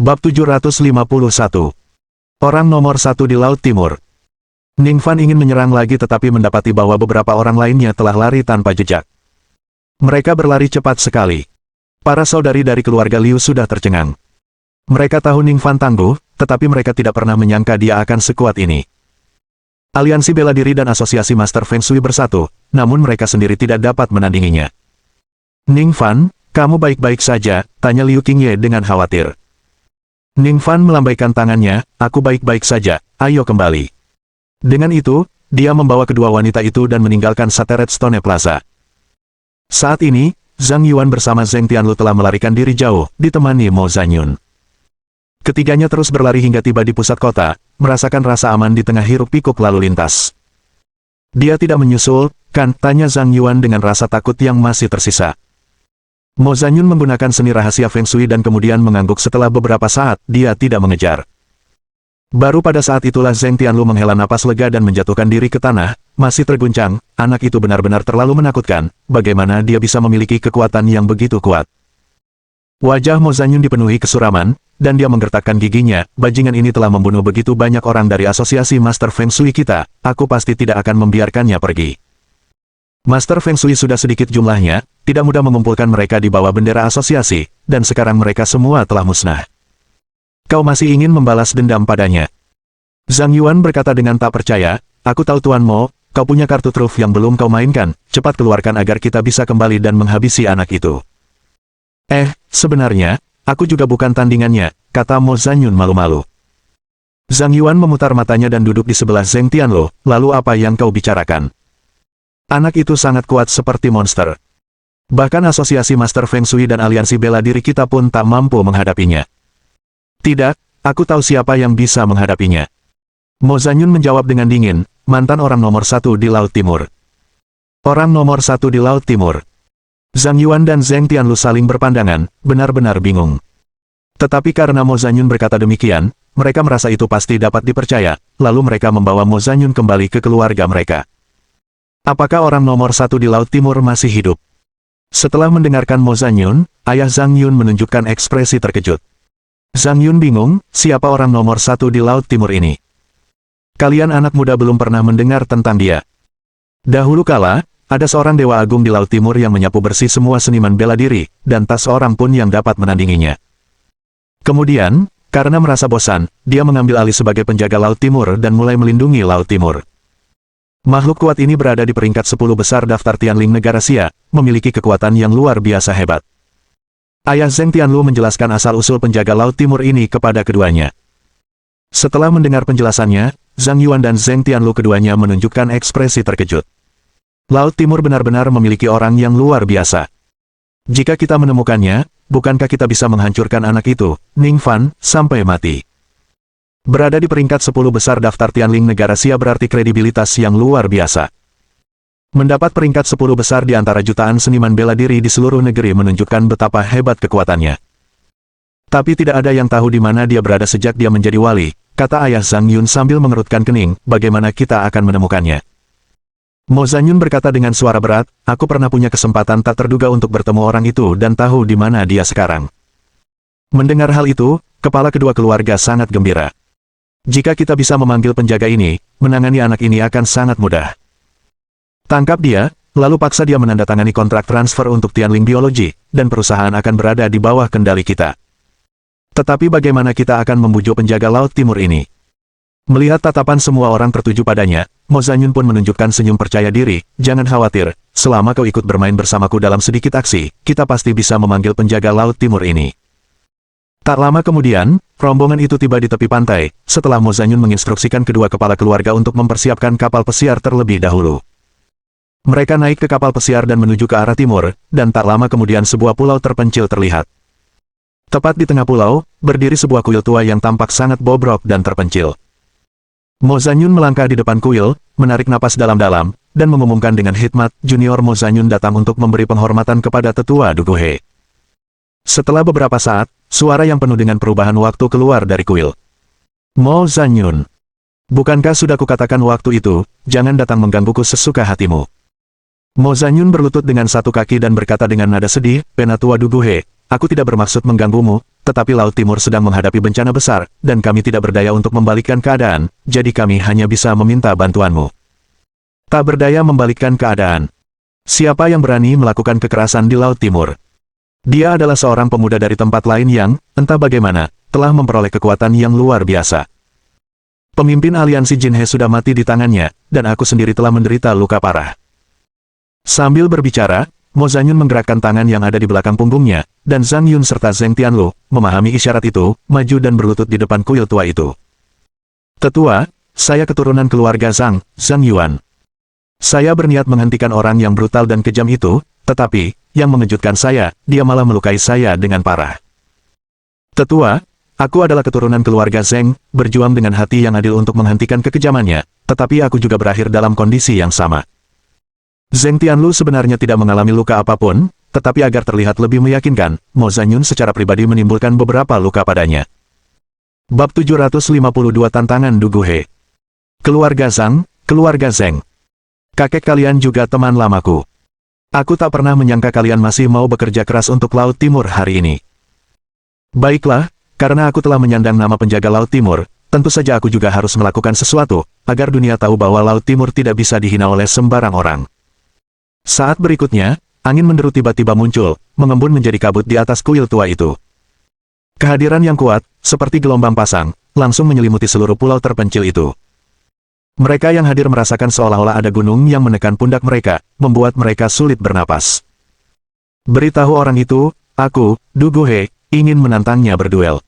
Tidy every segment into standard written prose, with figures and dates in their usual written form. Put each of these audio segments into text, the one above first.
Bab 751. Orang nomor satu di Laut Timur. Ningfan ingin menyerang lagi tetapi mendapati bahwa beberapa orang lainnya telah lari tanpa jejak. Mereka berlari cepat sekali. Para saudari dari keluarga Liu sudah tercengang. Mereka tahu Ningfan tangguh, tetapi mereka tidak pernah menyangka dia akan sekuat ini. Aliansi bela diri dan asosiasi Master Feng Shui bersatu, namun mereka sendiri tidak dapat menandinginya. Ningfan, kamu baik-baik saja? Tanya Liu Qingye dengan khawatir. Ningfan melambaikan tangannya, aku baik-baik saja, ayo kembali. Dengan itu, dia membawa kedua wanita itu dan meninggalkan Sateret Stone Plaza. Saat ini, Zhang Yuan bersama Zheng Tianlu telah melarikan diri jauh, ditemani Mo Zanyun. Ketiganya terus berlari hingga tiba di pusat kota, merasakan rasa aman di tengah hiruk-pikuk lalu lintas. Dia tidak menyusul, kan? Tanya Zhang Yuan dengan rasa takut yang masih tersisa. Mo Zanyun menggunakan seni rahasia Feng Shui dan kemudian mengangguk setelah beberapa saat, dia tidak mengejar. Baru pada saat itulah Zheng Tianlu menghela napas lega dan menjatuhkan diri ke tanah, masih terguncang, anak itu benar-benar terlalu menakutkan, bagaimana dia bisa memiliki kekuatan yang begitu kuat. Wajah Mo Zanyun dipenuhi kesuraman, dan dia menggertakkan giginya, bajingan ini telah membunuh begitu banyak orang dari asosiasi Master Feng Shui kita, aku pasti tidak akan membiarkannya pergi. Master Feng Shui sudah sedikit jumlahnya, tidak mudah mengumpulkan mereka di bawah bendera asosiasi, dan sekarang mereka semua telah musnah. Kau masih ingin membalas dendam padanya? Zhang Yuan berkata dengan tak percaya, aku tahu Tuan Mo, kau punya kartu truf yang belum kau mainkan, cepat keluarkan agar kita bisa kembali dan menghabisi anak itu. Sebenarnya, aku juga bukan tandingannya, kata Mo Zanyun malu-malu. Zhang Yuan memutar matanya dan duduk di sebelah Zheng Tianlu, lalu apa yang kau bicarakan? Anak itu sangat kuat seperti monster. Bahkan asosiasi Master Feng Shui dan aliansi bela diri kita pun tak mampu menghadapinya. Tidak, aku tahu siapa yang bisa menghadapinya. Mo Zanyun menjawab dengan dingin, mantan orang nomor satu di Laut Timur. Orang nomor satu di Laut Timur. Zhang Yuan dan Zheng Tianlu saling berpandangan, benar-benar bingung. Tetapi karena Mo Zanyun berkata demikian, mereka merasa itu pasti dapat dipercaya, lalu mereka membawa Mo Zanyun kembali ke keluarga mereka. Apakah orang nomor satu di Laut Timur masih hidup? Setelah mendengarkan Mo Zanyun, ayah Zhang Yun menunjukkan ekspresi terkejut. Zhang Yun bingung, siapa orang nomor satu di Laut Timur ini? Kalian anak muda belum pernah mendengar tentang dia. Dahulu kala, ada seorang dewa agung di Laut Timur yang menyapu bersih semua seniman bela diri, dan tak seorang pun yang dapat menandinginya. Kemudian, karena merasa bosan, dia mengambil alih sebagai penjaga Laut Timur dan mulai melindungi Laut Timur. Makhluk kuat ini berada di peringkat 10 besar daftar Tianling Negara Xia, memiliki kekuatan yang luar biasa hebat. Ayah Zheng Tianlu menjelaskan asal-usul penjaga Laut Timur ini kepada keduanya. Setelah mendengar penjelasannya, Zhang Yuan dan Zheng Tianlu keduanya menunjukkan ekspresi terkejut. Laut Timur benar-benar memiliki orang yang luar biasa. Jika kita menemukannya, bukankah kita bisa menghancurkan anak itu, Ningfan, sampai mati? Berada di peringkat 10 besar daftar Tianling Negara Xia berarti kredibilitas yang luar biasa. Mendapat peringkat 10 besar di antara jutaan seniman bela diri di seluruh negeri menunjukkan betapa hebat kekuatannya. Tapi tidak ada yang tahu di mana dia berada sejak dia menjadi wali, kata ayah Zhang Yun sambil mengerutkan kening, bagaimana kita akan menemukannya? Mo Zanyun berkata dengan suara berat, aku pernah punya kesempatan tak terduga untuk bertemu orang itu dan tahu di mana dia sekarang. Mendengar hal itu, kepala kedua keluarga sangat gembira. Jika kita bisa memanggil penjaga ini, menangani anak ini akan sangat mudah. Tangkap dia, lalu paksa dia menandatangani kontrak transfer untuk Tianling Biologi, dan perusahaan akan berada di bawah kendali kita. Tetapi bagaimana kita akan membujuk penjaga Laut Timur ini? Melihat tatapan semua orang tertuju padanya, Mo Zanyun pun menunjukkan senyum percaya diri, jangan khawatir, selama kau ikut bermain bersamaku dalam sedikit aksi, kita pasti bisa memanggil penjaga Laut Timur ini. Tak lama kemudian, rombongan itu tiba di tepi pantai, setelah Mo Zanyun menginstruksikan kedua kepala keluarga untuk mempersiapkan kapal pesiar terlebih dahulu. Mereka naik ke kapal pesiar dan menuju ke arah timur, dan tak lama kemudian sebuah pulau terpencil terlihat. Tepat di tengah pulau, berdiri sebuah kuil tua yang tampak sangat bobrok dan terpencil. Mo Zanyun melangkah di depan kuil, menarik napas dalam-dalam, dan mengumumkan dengan hikmat, junior Mo Zanyun datang untuk memberi penghormatan kepada tetua Duguhe. Setelah beberapa saat, suara yang penuh dengan perubahan waktu keluar dari kuil. Mo Zanyun, bukankah sudah kukatakan waktu itu, jangan datang menggangguku sesuka hatimu. Mo Zanyun berlutut dengan satu kaki dan berkata dengan nada sedih, Penatua Duguhe, aku tidak bermaksud mengganggumu, tetapi Laut Timur sedang menghadapi bencana besar, dan kami tidak berdaya untuk membalikkan keadaan, jadi kami hanya bisa meminta bantuanmu. Tak berdaya membalikkan keadaan. Siapa yang berani melakukan kekerasan di Laut Timur? Dia adalah seorang pemuda dari tempat lain yang, entah bagaimana, telah memperoleh kekuatan yang luar biasa. Pemimpin aliansi Jinhe sudah mati di tangannya, dan aku sendiri telah menderita luka parah. Sambil berbicara, Mo Zanyun menggerakkan tangan yang ada di belakang punggungnya, dan Zhang Yun serta Zheng Tianlu, memahami isyarat itu, maju dan berlutut di depan kuil tua itu. Tetua, saya keturunan keluarga Zhang Yuan. Saya berniat menghentikan orang yang brutal dan kejam itu, tetapi, yang mengejutkan saya, dia malah melukai saya dengan parah. Tetua, aku adalah keturunan keluarga Zheng, berjuang dengan hati yang adil untuk menghentikan kekejamannya, tetapi aku juga berakhir dalam kondisi yang sama. Zheng Tianlu sebenarnya tidak mengalami luka apapun, tetapi agar terlihat lebih meyakinkan, Mo Zanyun secara pribadi menimbulkan beberapa luka padanya. Bab 752 Tantangan Duguhe. Keluarga Zhang, keluarga Zheng. Kakek kalian juga teman lamaku. Aku tak pernah menyangka kalian masih mau bekerja keras untuk Laut Timur hari ini. Baiklah, karena aku telah menyandang nama penjaga Laut Timur, tentu saja aku juga harus melakukan sesuatu, agar dunia tahu bahwa Laut Timur tidak bisa dihina oleh sembarang orang. Saat berikutnya, angin menderu tiba-tiba muncul, mengembun menjadi kabut di atas kuil tua itu. Kehadiran yang kuat, seperti gelombang pasang, langsung menyelimuti seluruh pulau terpencil itu. Mereka yang hadir merasakan seolah-olah ada gunung yang menekan pundak mereka, membuat mereka sulit bernapas. Beritahu orang itu, aku, Duguhe, ingin menantangnya berduel.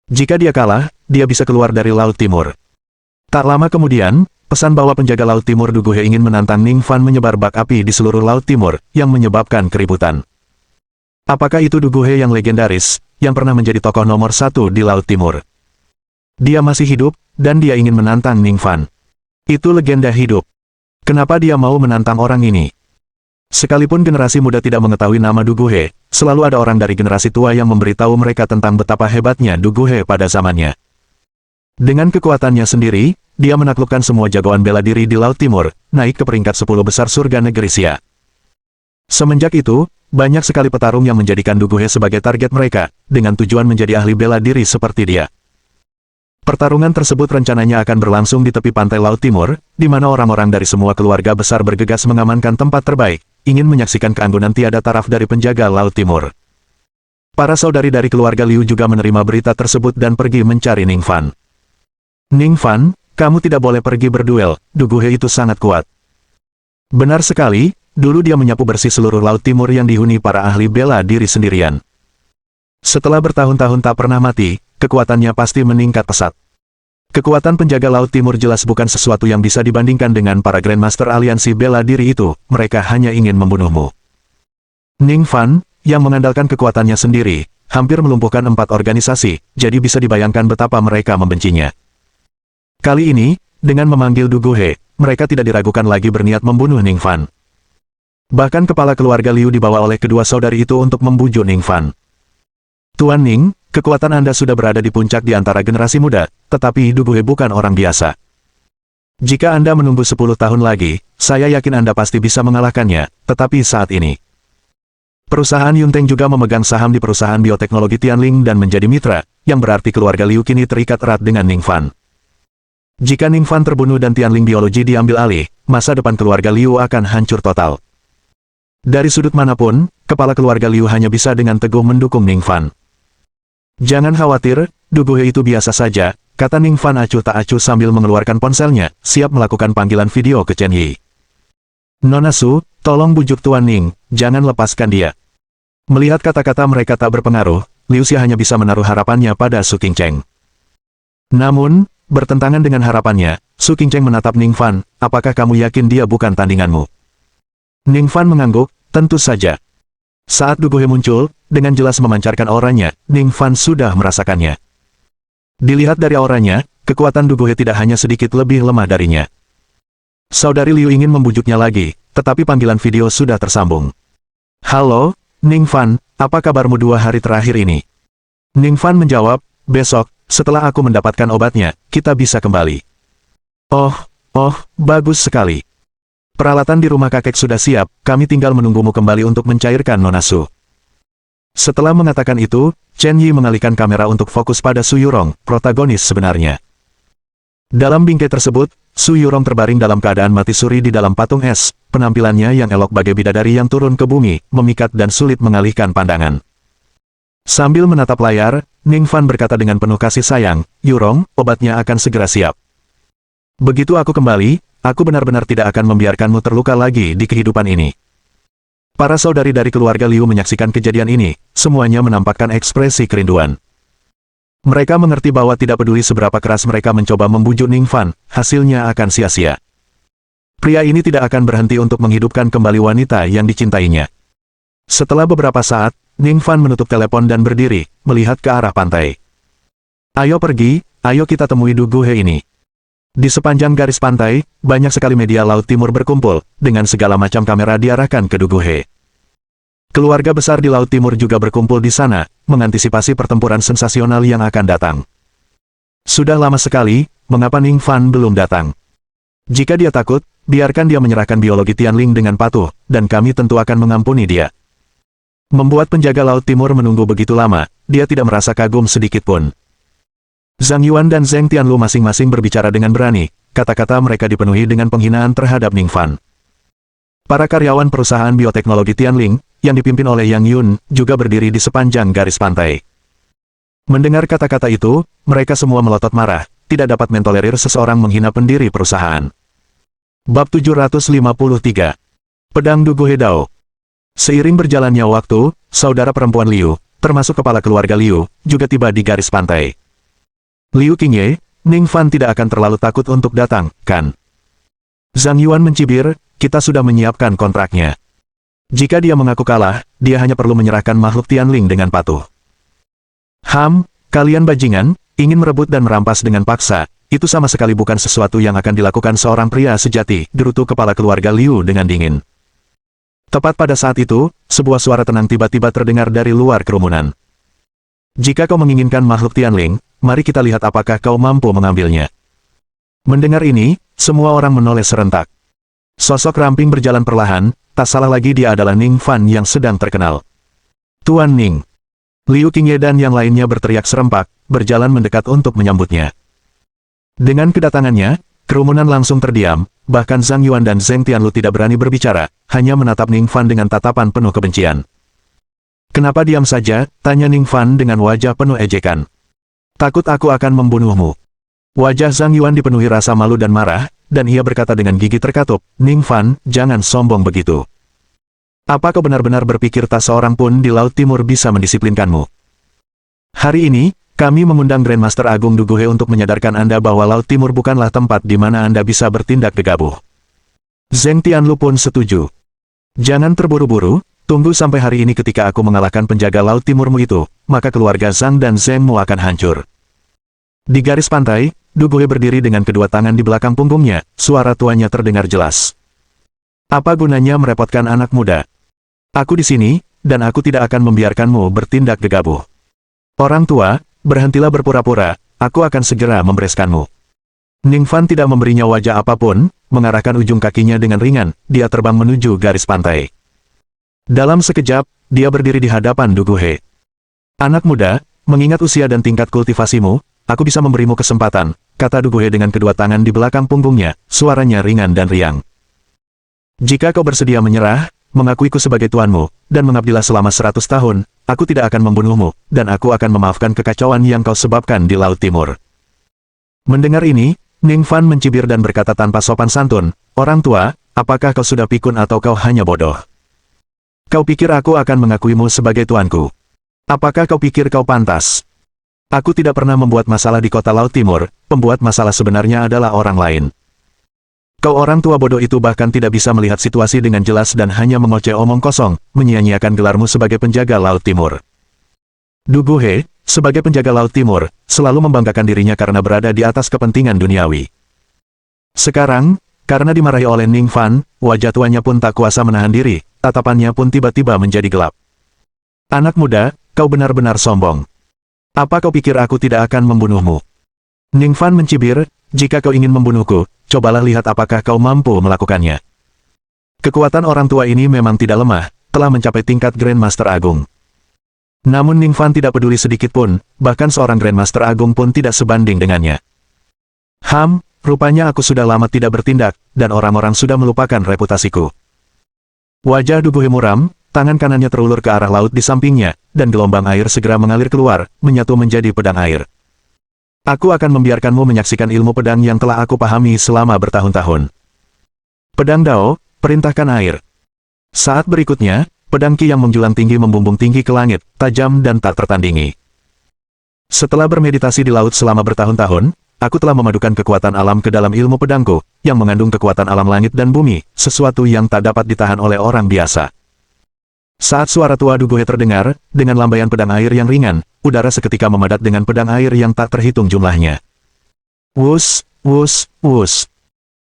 Jika dia kalah, dia bisa keluar dari Laut Timur. Tak lama kemudian, pesan bahwa penjaga Laut Timur Duguhe ingin menantang Ning Fan menyebar bak api di seluruh Laut Timur, yang menyebabkan keributan. Apakah itu Duguhe yang legendaris, yang pernah menjadi tokoh nomor 1 di Laut Timur? Dia masih hidup, dan dia ingin menantang Ning Fan. Itu legenda hidup. Kenapa dia mau menantang orang ini? Sekalipun generasi muda tidak mengetahui nama Duguhe, selalu ada orang dari generasi tua yang memberitahu mereka tentang betapa hebatnya Duguhe pada zamannya. Dengan kekuatannya sendiri, dia menaklukkan semua jagoan bela diri di Laut Timur, naik ke peringkat 10 besar surga negeri Xia. Semenjak itu, banyak sekali petarung yang menjadikan Duguhe sebagai target mereka, dengan tujuan menjadi ahli bela diri seperti dia. Pertarungan tersebut rencananya akan berlangsung di tepi pantai Laut Timur, di mana orang-orang dari semua keluarga besar bergegas mengamankan tempat terbaik, ingin menyaksikan keanggunan tiada taraf dari penjaga Laut Timur. Para saudari dari keluarga Liu juga menerima berita tersebut dan pergi mencari Ning Fan. Ning Fan, kamu tidak boleh pergi berduel, Duguhe itu sangat kuat. Benar sekali, dulu dia menyapu bersih seluruh Laut Timur yang dihuni para ahli bela diri sendirian. Setelah bertahun-tahun tak pernah mati, kekuatannya pasti meningkat pesat. Kekuatan penjaga Laut Timur jelas bukan sesuatu yang bisa dibandingkan dengan para Grandmaster aliansi bela diri itu, mereka hanya ingin membunuhmu. Ning Fan, yang mengandalkan kekuatannya sendiri, hampir melumpuhkan 4 organisasi, jadi bisa dibayangkan betapa mereka membencinya. Kali ini, dengan memanggil Duguhe, mereka tidak diragukan lagi berniat membunuh Ning Fan. Bahkan kepala keluarga Liu dibawa oleh kedua saudari itu untuk membujuk Ning Fan. Tuan Ning, kekuatan Anda sudah berada di puncak di antara generasi muda, tetapi Duguhe bukan orang biasa. Jika Anda menunggu 10 tahun lagi, saya yakin Anda pasti bisa mengalahkannya, tetapi saat ini. Perusahaan Yunteng juga memegang saham di perusahaan bioteknologi Tianling dan menjadi mitra, yang berarti keluarga Liu kini terikat erat dengan Ning Fan. Jika Ning Fan terbunuh dan Tianling Biologi diambil alih, masa depan keluarga Liu akan hancur total. Dari sudut manapun, kepala keluarga Liu hanya bisa dengan teguh mendukung Ning Fan. Jangan khawatir, Duguhe itu biasa saja, kata Ning Fan acuh tak acuh sambil mengeluarkan ponselnya, siap melakukan panggilan video ke Chen Yi. Nona Su, tolong bujuk Tuan Ning, jangan lepaskan dia. Melihat kata-kata mereka tak berpengaruh, Liu Xia hanya bisa menaruh harapannya pada Su Qingcheng. Namun, bertentangan dengan harapannya, Su Qingcheng menatap Ning Fan, apakah kamu yakin dia bukan tandinganmu? Ning Fan mengangguk, tentu saja. Saat Duguhe muncul, dengan jelas memancarkan auranya, Ning Fan sudah merasakannya. Dilihat dari auranya, kekuatan Duguhe tidak hanya sedikit lebih lemah darinya. Saudari Liu ingin membujuknya lagi, tetapi panggilan video sudah tersambung. Halo, Ning Fan, apa kabarmu 2 hari terakhir ini? Ning Fan menjawab, besok, setelah aku mendapatkan obatnya, kita bisa kembali. Oh, bagus sekali. Peralatan di rumah kakek sudah siap, kami tinggal menunggumu kembali untuk mencairkan Nona Su. Setelah mengatakan itu, Chen Yi mengalihkan kamera untuk fokus pada Su Yurong, protagonis sebenarnya. Dalam bingkai tersebut, Su Yurong terbaring dalam keadaan mati suri di dalam patung es. Penampilannya yang elok bagai bidadari yang turun ke bumi, memikat dan sulit mengalihkan pandangan. Sambil menatap layar, Ning Fan berkata dengan penuh kasih sayang, "Yurong, obatnya akan segera siap. Begitu aku kembali, aku benar-benar tidak akan membiarkanmu terluka lagi di kehidupan ini." Para saudari dari keluarga Liu menyaksikan kejadian ini, semuanya menampakkan ekspresi kerinduan. Mereka mengerti bahwa tidak peduli seberapa keras mereka mencoba membujuk Ning Fan, hasilnya akan sia-sia. Pria ini tidak akan berhenti untuk menghidupkan kembali wanita yang dicintainya. Setelah beberapa saat, Ning Fan menutup telepon dan berdiri, melihat ke arah pantai. "Ayo pergi, ayo kita temui Du Guhe ini." Di sepanjang garis pantai, banyak sekali media Laut Timur berkumpul, dengan segala macam kamera diarahkan ke Du Guhe. Keluarga besar di Laut Timur juga berkumpul di sana, mengantisipasi pertempuran sensasional yang akan datang. Sudah lama sekali, mengapa Ning Fan belum datang? Jika dia takut, biarkan dia menyerahkan biologi Tianling dengan patuh, dan kami tentu akan mengampuni dia. Membuat penjaga Laut Timur menunggu begitu lama, dia tidak merasa kagum sedikit pun. Zhang Yuan dan Zheng Tianlu masing-masing berbicara dengan berani, kata-kata mereka dipenuhi dengan penghinaan terhadap Ning Fan. Para karyawan perusahaan bioteknologi Tianling, yang dipimpin oleh Yang Yun, juga berdiri di sepanjang garis pantai. Mendengar kata-kata itu, mereka semua melotot marah, tidak dapat mentolerir seseorang menghina pendiri perusahaan. Bab 753. Pedang Du Guhe Dao. Seiring berjalannya waktu, saudara perempuan Liu, termasuk kepala keluarga Liu, juga tiba di garis pantai. Liu Qingye, Ning Fan tidak akan terlalu takut untuk datang, kan? Zhang Yuan mencibir, "Kita sudah menyiapkan kontraknya. Jika dia mengaku kalah, dia hanya perlu menyerahkan makhluk Tianling dengan patuh." Kalian bajingan, ingin merebut dan merampas dengan paksa, itu sama sekali bukan sesuatu yang akan dilakukan seorang pria sejati, gerutu kepala keluarga Liu dengan dingin. Tepat pada saat itu, sebuah suara tenang tiba-tiba terdengar dari luar kerumunan. "Jika kau menginginkan makhluk Tianling, mari kita lihat apakah kau mampu mengambilnya." Mendengar ini, semua orang menoleh serentak. Sosok ramping berjalan perlahan, tak salah lagi dia adalah Ning Fan yang sedang terkenal. "Tuan Ning." Liu Qingye dan yang lainnya berteriak serempak, berjalan mendekat untuk menyambutnya. Dengan kedatangannya, kerumunan langsung terdiam, bahkan Zhang Yuan dan Zheng Tianlu tidak berani berbicara, hanya menatap Ning Fan dengan tatapan penuh kebencian. "Kenapa diam saja?" tanya Ning Fan dengan wajah penuh ejekan. "Takut aku akan membunuhmu." Wajah Zhang Yuan dipenuhi rasa malu dan marah, dan ia berkata dengan gigi terkatup, "Ning Fan, jangan sombong begitu. Apa kau benar-benar berpikir tak seorang pun di Laut Timur bisa mendisiplinkanmu? Hari ini, kami mengundang Grandmaster Agung Du Guhe untuk menyadarkan Anda bahwa Laut Timur bukanlah tempat di mana Anda bisa bertindak gegabah." Zheng Tianlu pun setuju. "Jangan terburu-buru, tunggu sampai hari ini ketika aku mengalahkan penjaga Laut Timurmu itu, maka keluarga Zhang dan Zhengmu akan hancur." Di garis pantai, Du Guhe berdiri dengan kedua tangan di belakang punggungnya, suara tuanya terdengar jelas. "Apa gunanya merepotkan anak muda? Aku di sini, dan aku tidak akan membiarkanmu bertindak gegabah. Orang tua, berhentilah berpura-pura, aku akan segera membereskanmu." Ning Fan tidak memberinya wajah apapun, mengarahkan ujung kakinya dengan ringan, dia terbang menuju garis pantai. Dalam sekejap, dia berdiri di hadapan Du Guhe. "Anak muda, mengingat usia dan tingkat kultivasimu, aku bisa memberimu kesempatan," kata Du Guhe dengan kedua tangan di belakang punggungnya, suaranya ringan dan riang. "Jika kau bersedia menyerah, mengakuiku sebagai tuanmu, dan mengabdilah selama 100 tahun, aku tidak akan membunuhmu, dan aku akan memaafkan kekacauan yang kau sebabkan di Laut Timur." Mendengar ini, Ning Fan mencibir dan berkata tanpa sopan santun, "Orang tua, apakah kau sudah pikun atau kau hanya bodoh? Kau pikir aku akan mengakuimu sebagai tuanku? Apakah kau pikir kau pantas? Aku tidak pernah membuat masalah di kota Laut Timur, pembuat masalah sebenarnya adalah orang lain. Kau orang tua bodoh itu bahkan tidak bisa melihat situasi dengan jelas dan hanya mengoceh omong kosong, menyia-nyiakan gelarmu sebagai penjaga Laut Timur." Du Guhe, sebagai penjaga Laut Timur, selalu membanggakan dirinya karena berada di atas kepentingan duniawi. Sekarang, karena dimarahi oleh Ning Fan, wajah tuanya pun tak kuasa menahan diri, tatapannya pun tiba-tiba menjadi gelap. "Anak muda, kau benar-benar sombong. Apa kau pikir aku tidak akan membunuhmu?" Ning Fan mencibir, "Jika kau ingin membunuhku, cobalah lihat apakah kau mampu melakukannya." Kekuatan orang tua ini memang tidak lemah, telah mencapai tingkat Grandmaster Agung. Namun Ning Fan tidak peduli sedikit pun, bahkan seorang Grandmaster Agung pun tidak sebanding dengannya. Rupanya aku sudah lama tidak bertindak, dan orang-orang sudah melupakan reputasiku. Wajah Duguhe muram, tangan kanannya terulur ke arah laut di sampingnya, dan gelombang air segera mengalir keluar, menyatu menjadi pedang air. Aku akan membiarkanmu menyaksikan ilmu pedang yang telah aku pahami selama bertahun-tahun. Pedang Dao, perintahkan air. Saat berikutnya, pedang Qi yang menjulang tinggi membumbung tinggi ke langit, tajam dan tak tertandingi. Setelah bermeditasi di laut selama bertahun-tahun, aku telah memadukan kekuatan alam ke dalam ilmu pedangku, yang mengandung kekuatan alam langit dan bumi, sesuatu yang tak dapat ditahan oleh orang biasa. Saat suara tua Duguhe terdengar, dengan lambaian pedang air yang ringan, udara seketika memadat dengan pedang air yang tak terhitung jumlahnya. Wus, wus, wus.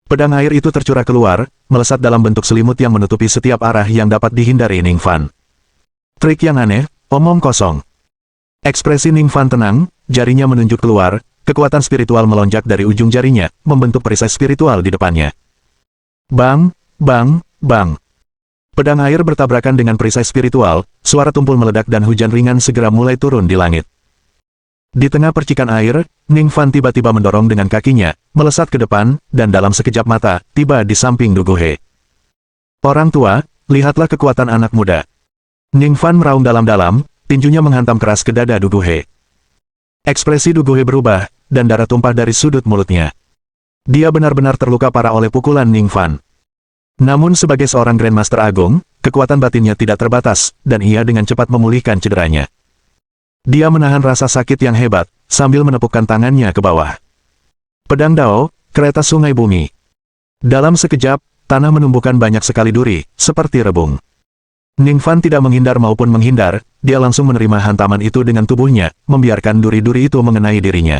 Pedang air itu tercurah keluar, melesat dalam bentuk selimut yang menutupi setiap arah yang dapat dihindari Ning Fan. Trik yang aneh, omong kosong. Ekspresi Ning Fan tenang, jarinya menunjuk keluar, kekuatan spiritual melonjak dari ujung jarinya, membentuk perisai spiritual di depannya. Bang, bang, bang. Pedang air bertabrakan dengan perisai spiritual, suara tumpul meledak dan hujan ringan segera mulai turun di langit. Di tengah percikan air, Ning Fan tiba-tiba mendorong dengan kakinya, melesat ke depan, dan dalam sekejap mata, tiba di samping Duguhe. Orang tua, lihatlah kekuatan anak muda. Ning Fan meraung dalam-dalam, tinjunya menghantam keras ke dada Duguhe. Ekspresi Duguhe berubah, dan darah tumpah dari sudut mulutnya. Dia benar-benar terluka parah oleh pukulan Ning Fan. Namun sebagai seorang Grandmaster Agung, kekuatan batinnya tidak terbatas, dan ia dengan cepat memulihkan cederanya. Dia menahan rasa sakit yang hebat, sambil menepukkan tangannya ke bawah. Pedang Dao, kereta sungai bumi. Dalam sekejap, tanah menumbuhkan banyak sekali duri, seperti rebung. Ning Fan tidak menghindar maupun menghindar, dia langsung menerima hantaman itu dengan tubuhnya, membiarkan duri-duri itu mengenai dirinya.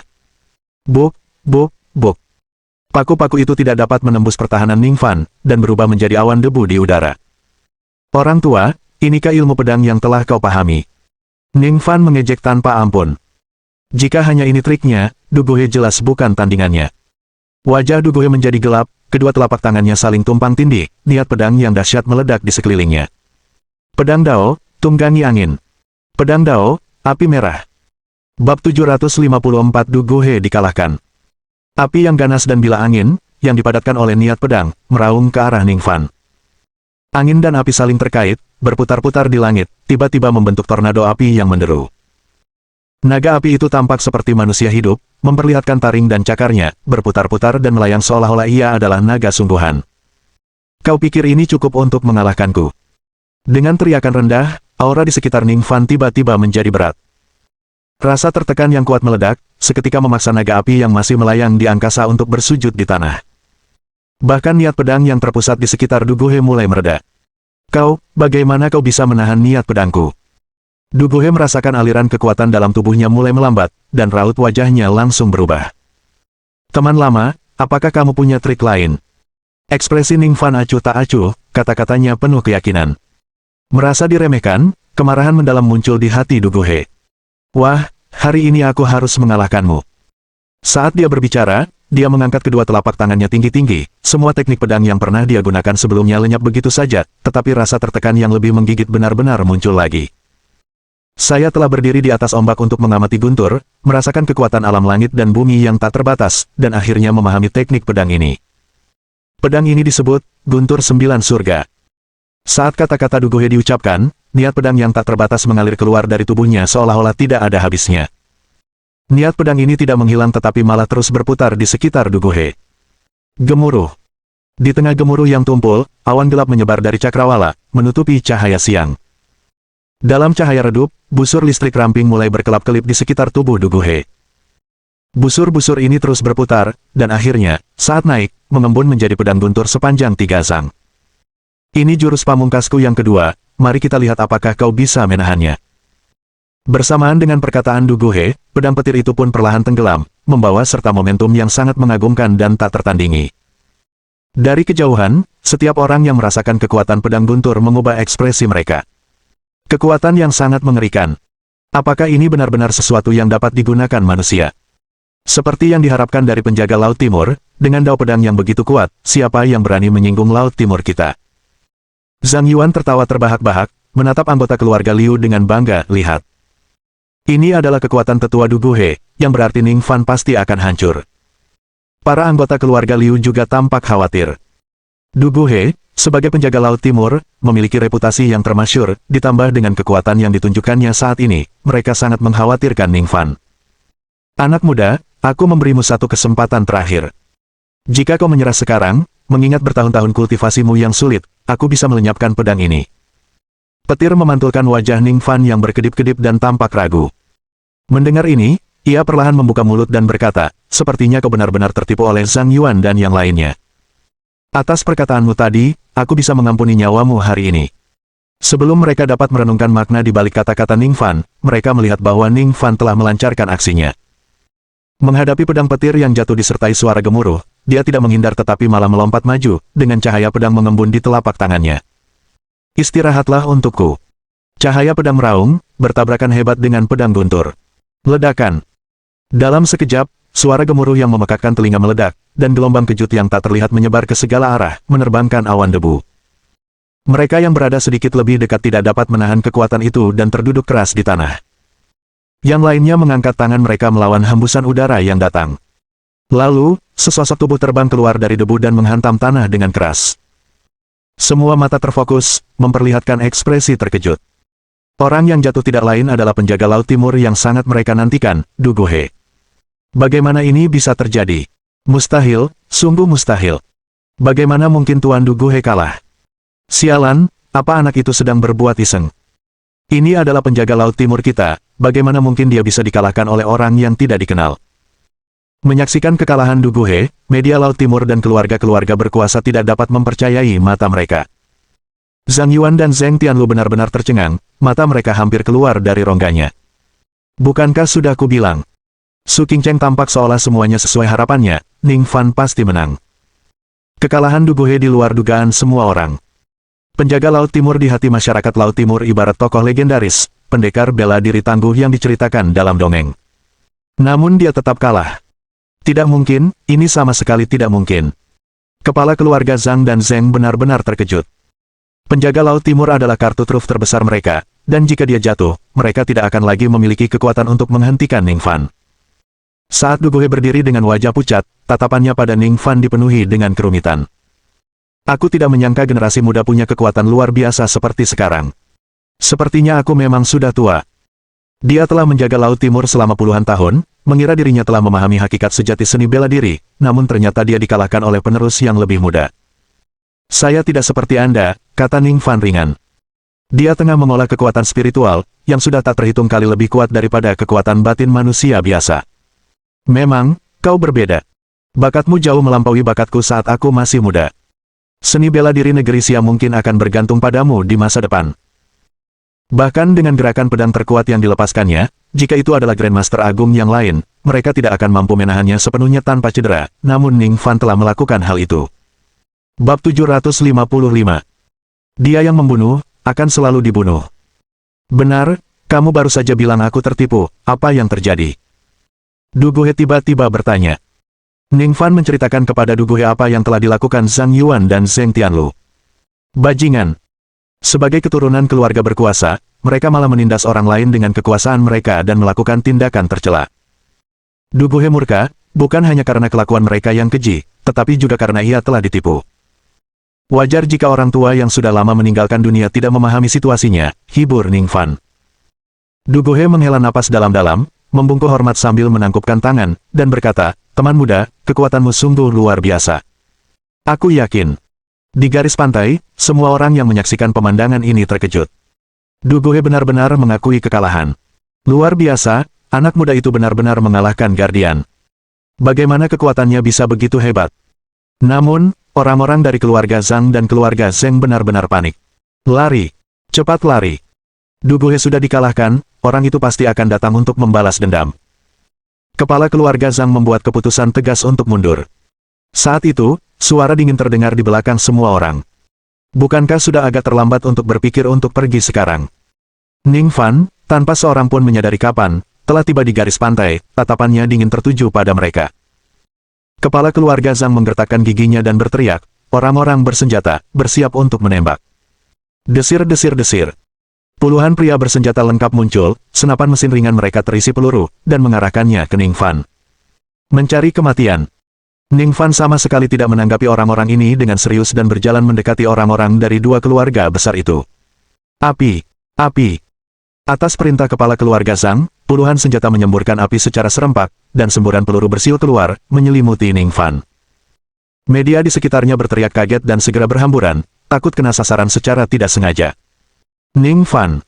Buk, buk, buk. Paku-paku itu tidak dapat menembus pertahanan Ning Fan, dan berubah menjadi awan debu di udara. Orang tua, inikah ilmu pedang yang telah kau pahami? Ning Fan mengejek tanpa ampun. Jika hanya ini triknya, Duguhe jelas bukan tandingannya. Wajah Duguhe menjadi gelap, kedua telapak tangannya saling tumpang tindih, niat pedang yang dahsyat meledak di sekelilingnya. Pedang Dao, tunggangi angin. Pedang Dao, api merah. Bab 754 Duguhe dikalahkan. Api yang ganas dan bila angin, yang dipadatkan oleh niat pedang, meraung ke arah Ning Fan. Angin dan api saling terkait, berputar-putar di langit, tiba-tiba membentuk tornado api yang menderu. Naga api itu tampak seperti manusia hidup, memperlihatkan taring dan cakarnya, berputar-putar dan melayang seolah-olah ia adalah naga sungguhan. Kau pikir ini cukup untuk mengalahkanku? Dengan teriakan rendah, aura di sekitar Ning Fan tiba-tiba menjadi berat. Rasa tertekan yang kuat meledak, seketika memaksa naga api yang masih melayang di angkasa untuk bersujud di tanah. Bahkan niat pedang yang terpusat di sekitar Duguhe mulai mereda. Bagaimana kau bisa menahan niat pedangku? Duguhe merasakan aliran kekuatan dalam tubuhnya mulai melambat, dan raut wajahnya langsung berubah. Teman lama, apakah kamu punya trik lain? Ekspresi Ning Fan acuh tak acuh, kata-katanya penuh keyakinan. Merasa diremehkan, kemarahan mendalam muncul di hati Duguhe. Wah, hari ini aku harus mengalahkanmu. Saat dia berbicara, dia mengangkat kedua telapak tangannya tinggi-tinggi, semua teknik pedang yang pernah dia gunakan sebelumnya lenyap begitu saja, tetapi rasa tertekan yang lebih menggigit benar-benar muncul lagi. Saya telah berdiri di atas ombak untuk mengamati guntur, merasakan kekuatan alam langit dan bumi yang tak terbatas, dan akhirnya memahami teknik pedang ini. Pedang ini disebut, Guntur Sembilan Surga. Saat kata-kata Duguhe diucapkan, niat pedang yang tak terbatas mengalir keluar dari tubuhnya seolah-olah tidak ada habisnya. Niat pedang ini tidak menghilang tetapi malah terus berputar di sekitar Duguhe. Gemuruh. Di tengah gemuruh yang tumpul, awan gelap menyebar dari cakrawala, menutupi cahaya siang. Dalam cahaya redup, busur listrik ramping mulai berkelap-kelip di sekitar tubuh Duguhe. Busur-busur ini terus berputar, dan akhirnya, saat naik, mengembun menjadi pedang guntur sepanjang 3 sang. Ini jurus pamungkasku yang kedua, mari kita lihat apakah kau bisa menahannya. Bersamaan dengan perkataan Duguhe, pedang petir itu pun perlahan tenggelam, membawa serta momentum yang sangat mengagumkan dan tak tertandingi. Dari kejauhan, setiap orang yang merasakan kekuatan pedang guntur mengubah ekspresi mereka. Kekuatan yang sangat mengerikan. Apakah ini benar-benar sesuatu yang dapat digunakan manusia? Seperti yang diharapkan dari penjaga Laut Timur, dengan dao pedang yang begitu kuat, siapa yang berani menyinggung Laut Timur kita? Zhang Yuan tertawa terbahak-bahak, menatap anggota keluarga Liu dengan bangga, lihat. Ini adalah kekuatan tetua Du Guhe, yang berarti Ning Fan pasti akan hancur. Para anggota keluarga Liu juga tampak khawatir. Du Guhe, sebagai penjaga Laut Timur, memiliki reputasi yang termasyhur, ditambah dengan kekuatan yang ditunjukkannya saat ini, mereka sangat mengkhawatirkan Ning Fan. Anak muda, aku memberimu satu kesempatan terakhir. Jika kau menyerah sekarang, mengingat bertahun-tahun kultivasimu yang sulit, aku bisa melenyapkan pedang ini. Petir memantulkan wajah Ning Fan yang berkedip-kedip dan tampak ragu. Mendengar ini, ia perlahan membuka mulut dan berkata, sepertinya kau benar-benar tertipu oleh Zhang Yuan dan yang lainnya. Atas perkataanmu tadi, aku bisa mengampuni nyawamu hari ini. Sebelum mereka dapat merenungkan makna di balik kata-kata Ning Fan, mereka melihat bahwa Ning Fan telah melancarkan aksinya. Menghadapi pedang petir yang jatuh disertai suara gemuruh, dia tidak menghindar tetapi malah melompat maju, dengan cahaya pedang mengembun di telapak tangannya. Istirahatlah untukku. Cahaya pedang meraung, bertabrakan hebat dengan pedang guntur. Ledakan. Dalam sekejap, suara gemuruh yang memekakkan telinga meledak, dan gelombang kejut yang tak terlihat menyebar ke segala arah, menerbangkan awan debu. Mereka yang berada sedikit lebih dekat tidak dapat menahan kekuatan itu dan terduduk keras di tanah. Yang lainnya mengangkat tangan mereka melawan hembusan udara yang datang. Lalu, sesosok tubuh terbang keluar dari debu dan menghantam tanah dengan keras. Semua mata terfokus, memperlihatkan ekspresi terkejut. Orang yang jatuh tidak lain adalah penjaga Laut Timur yang sangat mereka nantikan, Du Guhe. Bagaimana ini bisa terjadi? Mustahil, sungguh mustahil. Bagaimana mungkin Tuan Du Guhe kalah? Sialan, apa anak itu sedang berbuat iseng? Ini adalah penjaga Laut Timur kita, bagaimana mungkin dia bisa dikalahkan oleh orang yang tidak dikenal? Menyaksikan kekalahan Du Guhe, media Laut Timur dan keluarga-keluarga berkuasa tidak dapat mempercayai mata mereka. Zhang Yuan dan Zheng Tianlu benar-benar tercengang, mata mereka hampir keluar dari rongganya. Bukankah sudah kubilang? Su Qingcheng tampak seolah semuanya sesuai harapannya, Ning Fan pasti menang. Kekalahan Du Guhe di luar dugaan semua orang. Penjaga Laut Timur di hati masyarakat Laut Timur ibarat tokoh legendaris, pendekar bela diri tangguh yang diceritakan dalam dongeng. Namun dia tetap kalah. Tidak mungkin, ini sama sekali tidak mungkin. Kepala keluarga Zhang dan Zheng benar-benar terkejut. Penjaga Laut Timur adalah kartu truf terbesar mereka, dan jika dia jatuh, mereka tidak akan lagi memiliki kekuatan untuk menghentikan Ning Fan. Saat Du Guhe berdiri dengan wajah pucat, tatapannya pada Ning Fan dipenuhi dengan kerumitan. Aku tidak menyangka generasi muda punya kekuatan luar biasa seperti sekarang. Sepertinya aku memang sudah tua. Dia telah menjaga Laut Timur selama puluhan tahun, mengira dirinya telah memahami hakikat sejati seni bela diri, namun ternyata dia dikalahkan oleh penerus yang lebih muda. Saya tidak seperti Anda, kata Ning Fan ringan. Dia tengah mengolah kekuatan spiritual, yang sudah tak terhitung kali lebih kuat daripada kekuatan batin manusia biasa. Memang, kau berbeda. Bakatmu jauh melampaui bakatku saat aku masih muda. Seni bela diri negeri Xia mungkin akan bergantung padamu di masa depan. Bahkan dengan gerakan pedang terkuat yang dilepaskannya, jika itu adalah Grandmaster Agung yang lain, mereka tidak akan mampu menahannya sepenuhnya tanpa cedera, namun Ning Fan telah melakukan hal itu. Bab 755. Dia yang membunuh, akan selalu dibunuh. Benar, kamu baru saja bilang aku tertipu, apa yang terjadi? Du Guhe tiba-tiba bertanya. Ning Fan menceritakan kepada Du Guhe apa yang telah dilakukan Zhang Yuan dan Zheng Tianlu. Bajingan. Sebagai keturunan keluarga berkuasa, mereka malah menindas orang lain dengan kekuasaan mereka dan melakukan tindakan tercela. Du Guhe murka, bukan hanya karena kelakuan mereka yang keji, tetapi juga karena ia telah ditipu. Wajar jika orang tua yang sudah lama meninggalkan dunia tidak memahami situasinya, hibur Ning Fan. Du Guhe menghela napas dalam-dalam, membungkuk hormat sambil menangkupkan tangan, dan berkata, teman muda, kekuatanmu sungguh luar biasa. Aku yakin. Di garis pantai, semua orang yang menyaksikan pemandangan ini terkejut. Du Guhe benar-benar mengakui kekalahan. Luar biasa, anak muda itu benar-benar mengalahkan Guardian. Bagaimana kekuatannya bisa begitu hebat? Namun, orang-orang dari keluarga Zhang dan keluarga Zheng benar-benar panik. Lari. Cepat lari. Du Guhe sudah dikalahkan, orang itu pasti akan datang untuk membalas dendam. Kepala keluarga Zhang membuat keputusan tegas untuk mundur. Saat itu, suara dingin terdengar di belakang semua orang. Bukankah sudah agak terlambat untuk berpikir untuk pergi sekarang? Ning Fan, tanpa seorang pun menyadari kapan, telah tiba di garis pantai, tatapannya dingin tertuju pada mereka. Kepala keluarga Zhang menggertakkan giginya dan berteriak, orang-orang bersenjata, bersiap untuk menembak. Desir-desir-desir. Puluhan pria bersenjata lengkap muncul, senapan mesin ringan mereka terisi peluru, dan mengarahkannya ke Ning Fan. Mencari kematian. Ning Fan sama sekali tidak menanggapi orang-orang ini dengan serius dan berjalan mendekati orang-orang dari dua keluarga besar itu. Api! Api! Atas perintah kepala keluarga Zhang, puluhan senjata menyemburkan api secara serempak, dan semburan peluru bersiul keluar, menyelimuti Ning Fan. Media di sekitarnya berteriak kaget dan segera berhamburan, takut kena sasaran secara tidak sengaja. Ning Fan.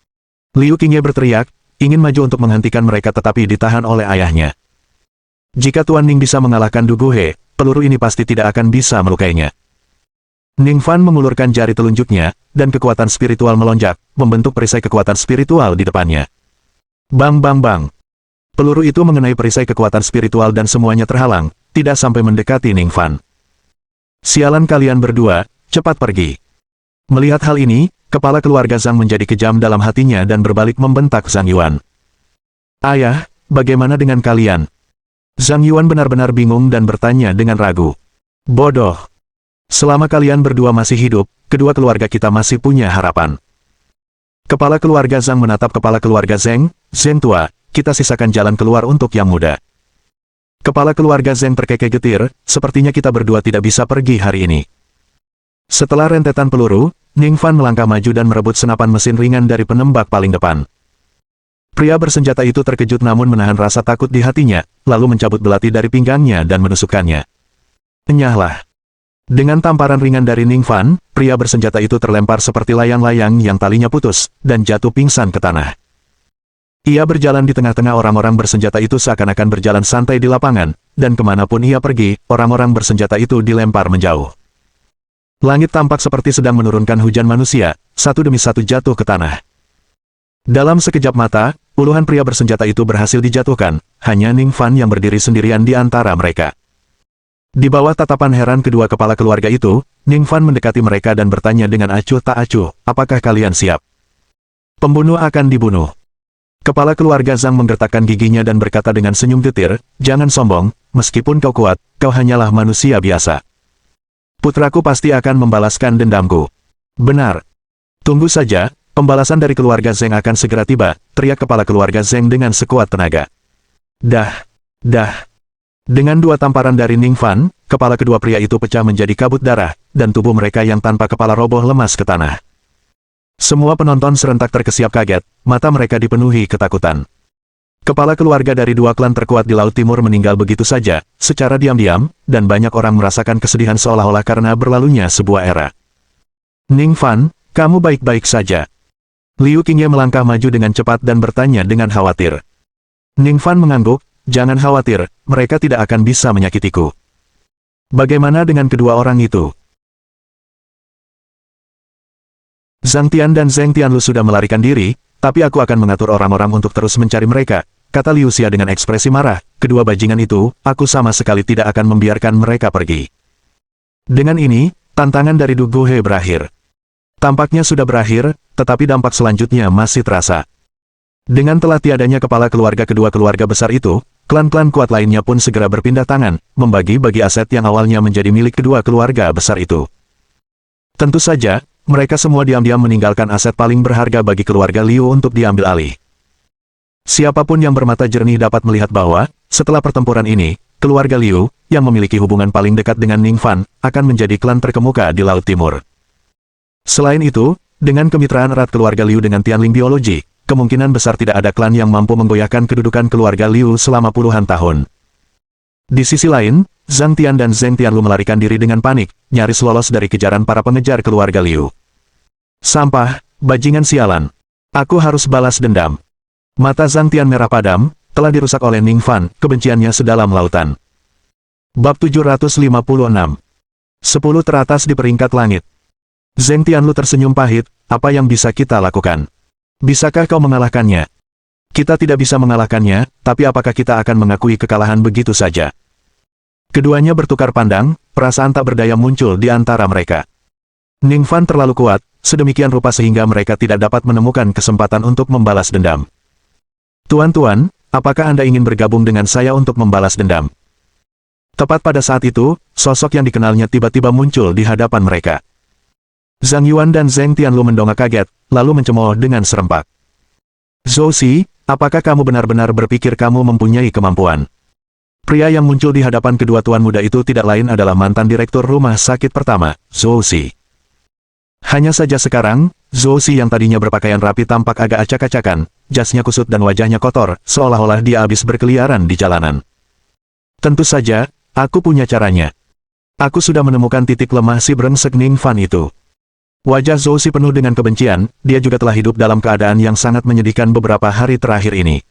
Liu Qingye berteriak, ingin maju untuk menghentikan mereka tetapi ditahan oleh ayahnya. Jika Tuan Ning bisa mengalahkan Du Guhe, peluru ini pasti tidak akan bisa melukainya. Ning Fan mengulurkan jari telunjuknya, dan kekuatan spiritual melonjak, membentuk perisai kekuatan spiritual di depannya. Bang bang bang. Peluru itu mengenai perisai kekuatan spiritual dan semuanya terhalang, tidak sampai mendekati Ning Fan. Sialan kalian berdua, cepat pergi. Melihat hal ini, kepala keluarga Zhang menjadi kejam dalam hatinya dan berbalik membentak Zhang Yuan. Ayah, bagaimana dengan kalian? Zhang Yuan benar-benar bingung dan bertanya dengan ragu. Bodoh. Selama kalian berdua masih hidup, kedua keluarga kita masih punya harapan. Kepala keluarga Zhang menatap kepala keluarga Zheng, Zheng tua, kita sisakan jalan keluar untuk yang muda. Kepala keluarga Zheng terkekeh getir, sepertinya kita berdua tidak bisa pergi hari ini. Setelah rentetan peluru, Ning Fan melangkah maju dan merebut senapan mesin ringan dari penembak paling depan. Pria bersenjata itu terkejut namun menahan rasa takut di hatinya, lalu mencabut belati dari pinggangnya dan menusukkannya. Enyahlah. Dengan tamparan ringan dari Ning Fan, pria bersenjata itu terlempar seperti layang-layang yang talinya putus, dan jatuh pingsan ke tanah. Ia berjalan di tengah-tengah orang-orang bersenjata itu seakan-akan berjalan santai di lapangan, dan kemanapun ia pergi, orang-orang bersenjata itu dilempar menjauh. Langit tampak seperti sedang menurunkan hujan manusia, satu demi satu jatuh ke tanah. Dalam sekejap mata, puluhan pria bersenjata itu berhasil dijatuhkan, hanya Ning Fan yang berdiri sendirian di antara mereka. Di bawah tatapan heran kedua kepala keluarga itu, Ning Fan mendekati mereka dan bertanya dengan acuh tak acuh, apakah kalian siap? Pembunuh akan dibunuh. Kepala keluarga Zhang menggertakkan giginya dan berkata dengan senyum getir, jangan sombong, meskipun kau kuat, kau hanyalah manusia biasa. Putraku pasti akan membalaskan dendamku. Benar. Tunggu saja, pembalasan dari keluarga Zheng akan segera tiba, teriak kepala keluarga Zheng dengan sekuat tenaga. Dah. Dengan dua tamparan dari Ning Fan, kepala kedua pria itu pecah menjadi kabut darah, dan tubuh mereka yang tanpa kepala roboh lemas ke tanah. Semua penonton serentak terkesiap kaget, mata mereka dipenuhi ketakutan. Kepala keluarga dari dua klan terkuat di Laut Timur meninggal begitu saja, secara diam-diam, dan banyak orang merasakan kesedihan seolah-olah karena berlalunya sebuah era. Ning Fan, kamu baik-baik saja. Liu Qingye melangkah maju dengan cepat dan bertanya dengan khawatir. Ning Fan mengangguk, jangan khawatir, mereka tidak akan bisa menyakitiku. Bagaimana dengan kedua orang itu? Zhang Tian dan Zheng Tianlu sudah melarikan diri, tapi aku akan mengatur orang-orang untuk terus mencari mereka, kata Liu Xia dengan ekspresi marah, kedua bajingan itu, aku sama sekali tidak akan membiarkan mereka pergi. Dengan ini, tantangan dari Du Guhe berakhir. Tampaknya sudah berakhir, tetapi dampak selanjutnya masih terasa. Dengan telah tiadanya kepala keluarga kedua keluarga besar itu, klan-klan kuat lainnya pun segera berpindah tangan, membagi-bagi aset yang awalnya menjadi milik kedua keluarga besar itu. Tentu saja, mereka semua diam-diam meninggalkan aset paling berharga bagi keluarga Liu untuk diambil alih. Siapapun yang bermata jernih dapat melihat bahwa, setelah pertempuran ini, keluarga Liu, yang memiliki hubungan paling dekat dengan Ning Fan, akan menjadi klan terkemuka di Laut Timur. Selain itu, dengan kemitraan erat keluarga Liu dengan Tianling Biologi, kemungkinan besar tidak ada klan yang mampu menggoyahkan kedudukan keluarga Liu selama puluhan tahun. Di sisi lain, Zhang Tian dan Zheng Tianlu melarikan diri dengan panik, nyaris lolos dari kejaran para pengejar keluarga Liu. Sampah, bajingan sialan. Aku harus balas dendam. Mata Zhang Tian merah padam, telah dirusak oleh Ning Fan, kebenciannya sedalam lautan. Bab 756. 10 teratas di peringkat langit. Zheng Tianlu tersenyum pahit, apa yang bisa kita lakukan? Bisakah kau mengalahkannya? Kita tidak bisa mengalahkannya, tapi apakah kita akan mengakui kekalahan begitu saja? Keduanya bertukar pandang, perasaan tak berdaya muncul di antara mereka. Ning Fan terlalu kuat, sedemikian rupa sehingga mereka tidak dapat menemukan kesempatan untuk membalas dendam. Tuan-tuan, apakah Anda ingin bergabung dengan saya untuk membalas dendam? Tepat pada saat itu, sosok yang dikenalnya tiba-tiba muncul di hadapan mereka. Zhang Yuan dan Zheng Tianlu mendongak kaget, lalu mencemooh dengan serempak. Zhou Si, apakah kamu benar-benar berpikir kamu mempunyai kemampuan? Pria yang muncul di hadapan kedua tuan muda itu tidak lain adalah mantan direktur rumah sakit pertama, Zhou Si. Hanya saja sekarang, Zhou Si yang tadinya berpakaian rapi tampak agak acak-acakan, jasnya kusut dan wajahnya kotor, seolah-olah dia habis berkeliaran di jalanan. Tentu saja, aku punya caranya. Aku sudah menemukan titik lemah si brengsek Ning Fan itu. Wajah Zhou Si penuh dengan kebencian, dia juga telah hidup dalam keadaan yang sangat menyedihkan beberapa hari terakhir ini.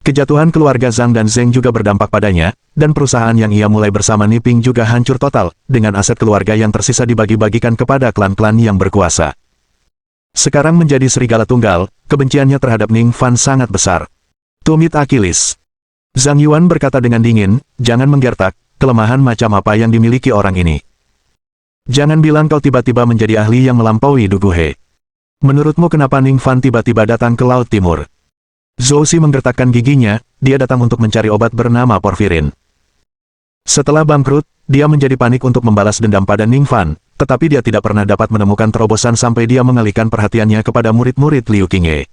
Kejatuhan keluarga Zhang dan Zheng juga berdampak padanya, dan perusahaan yang ia mulai bersama Niping juga hancur total, dengan aset keluarga yang tersisa dibagi-bagikan kepada klan-klan yang berkuasa. Sekarang menjadi serigala tunggal, kebenciannya terhadap Ning Fan sangat besar. Tumit Akilis. Zhang Yuan berkata dengan dingin, jangan menggertak, kelemahan macam apa yang dimiliki orang ini. Jangan bilang kau tiba-tiba menjadi ahli yang melampaui Du Guhe. Menurutmu kenapa Ning Fan tiba-tiba datang ke Laut Timur? Zhou Si menggertakkan giginya, dia datang untuk mencari obat bernama porfirin. Setelah bangkrut, dia menjadi panik untuk membalas dendam pada Ning Fan, tetapi dia tidak pernah dapat menemukan terobosan sampai dia mengalihkan perhatiannya kepada murid-murid Liu Qingye.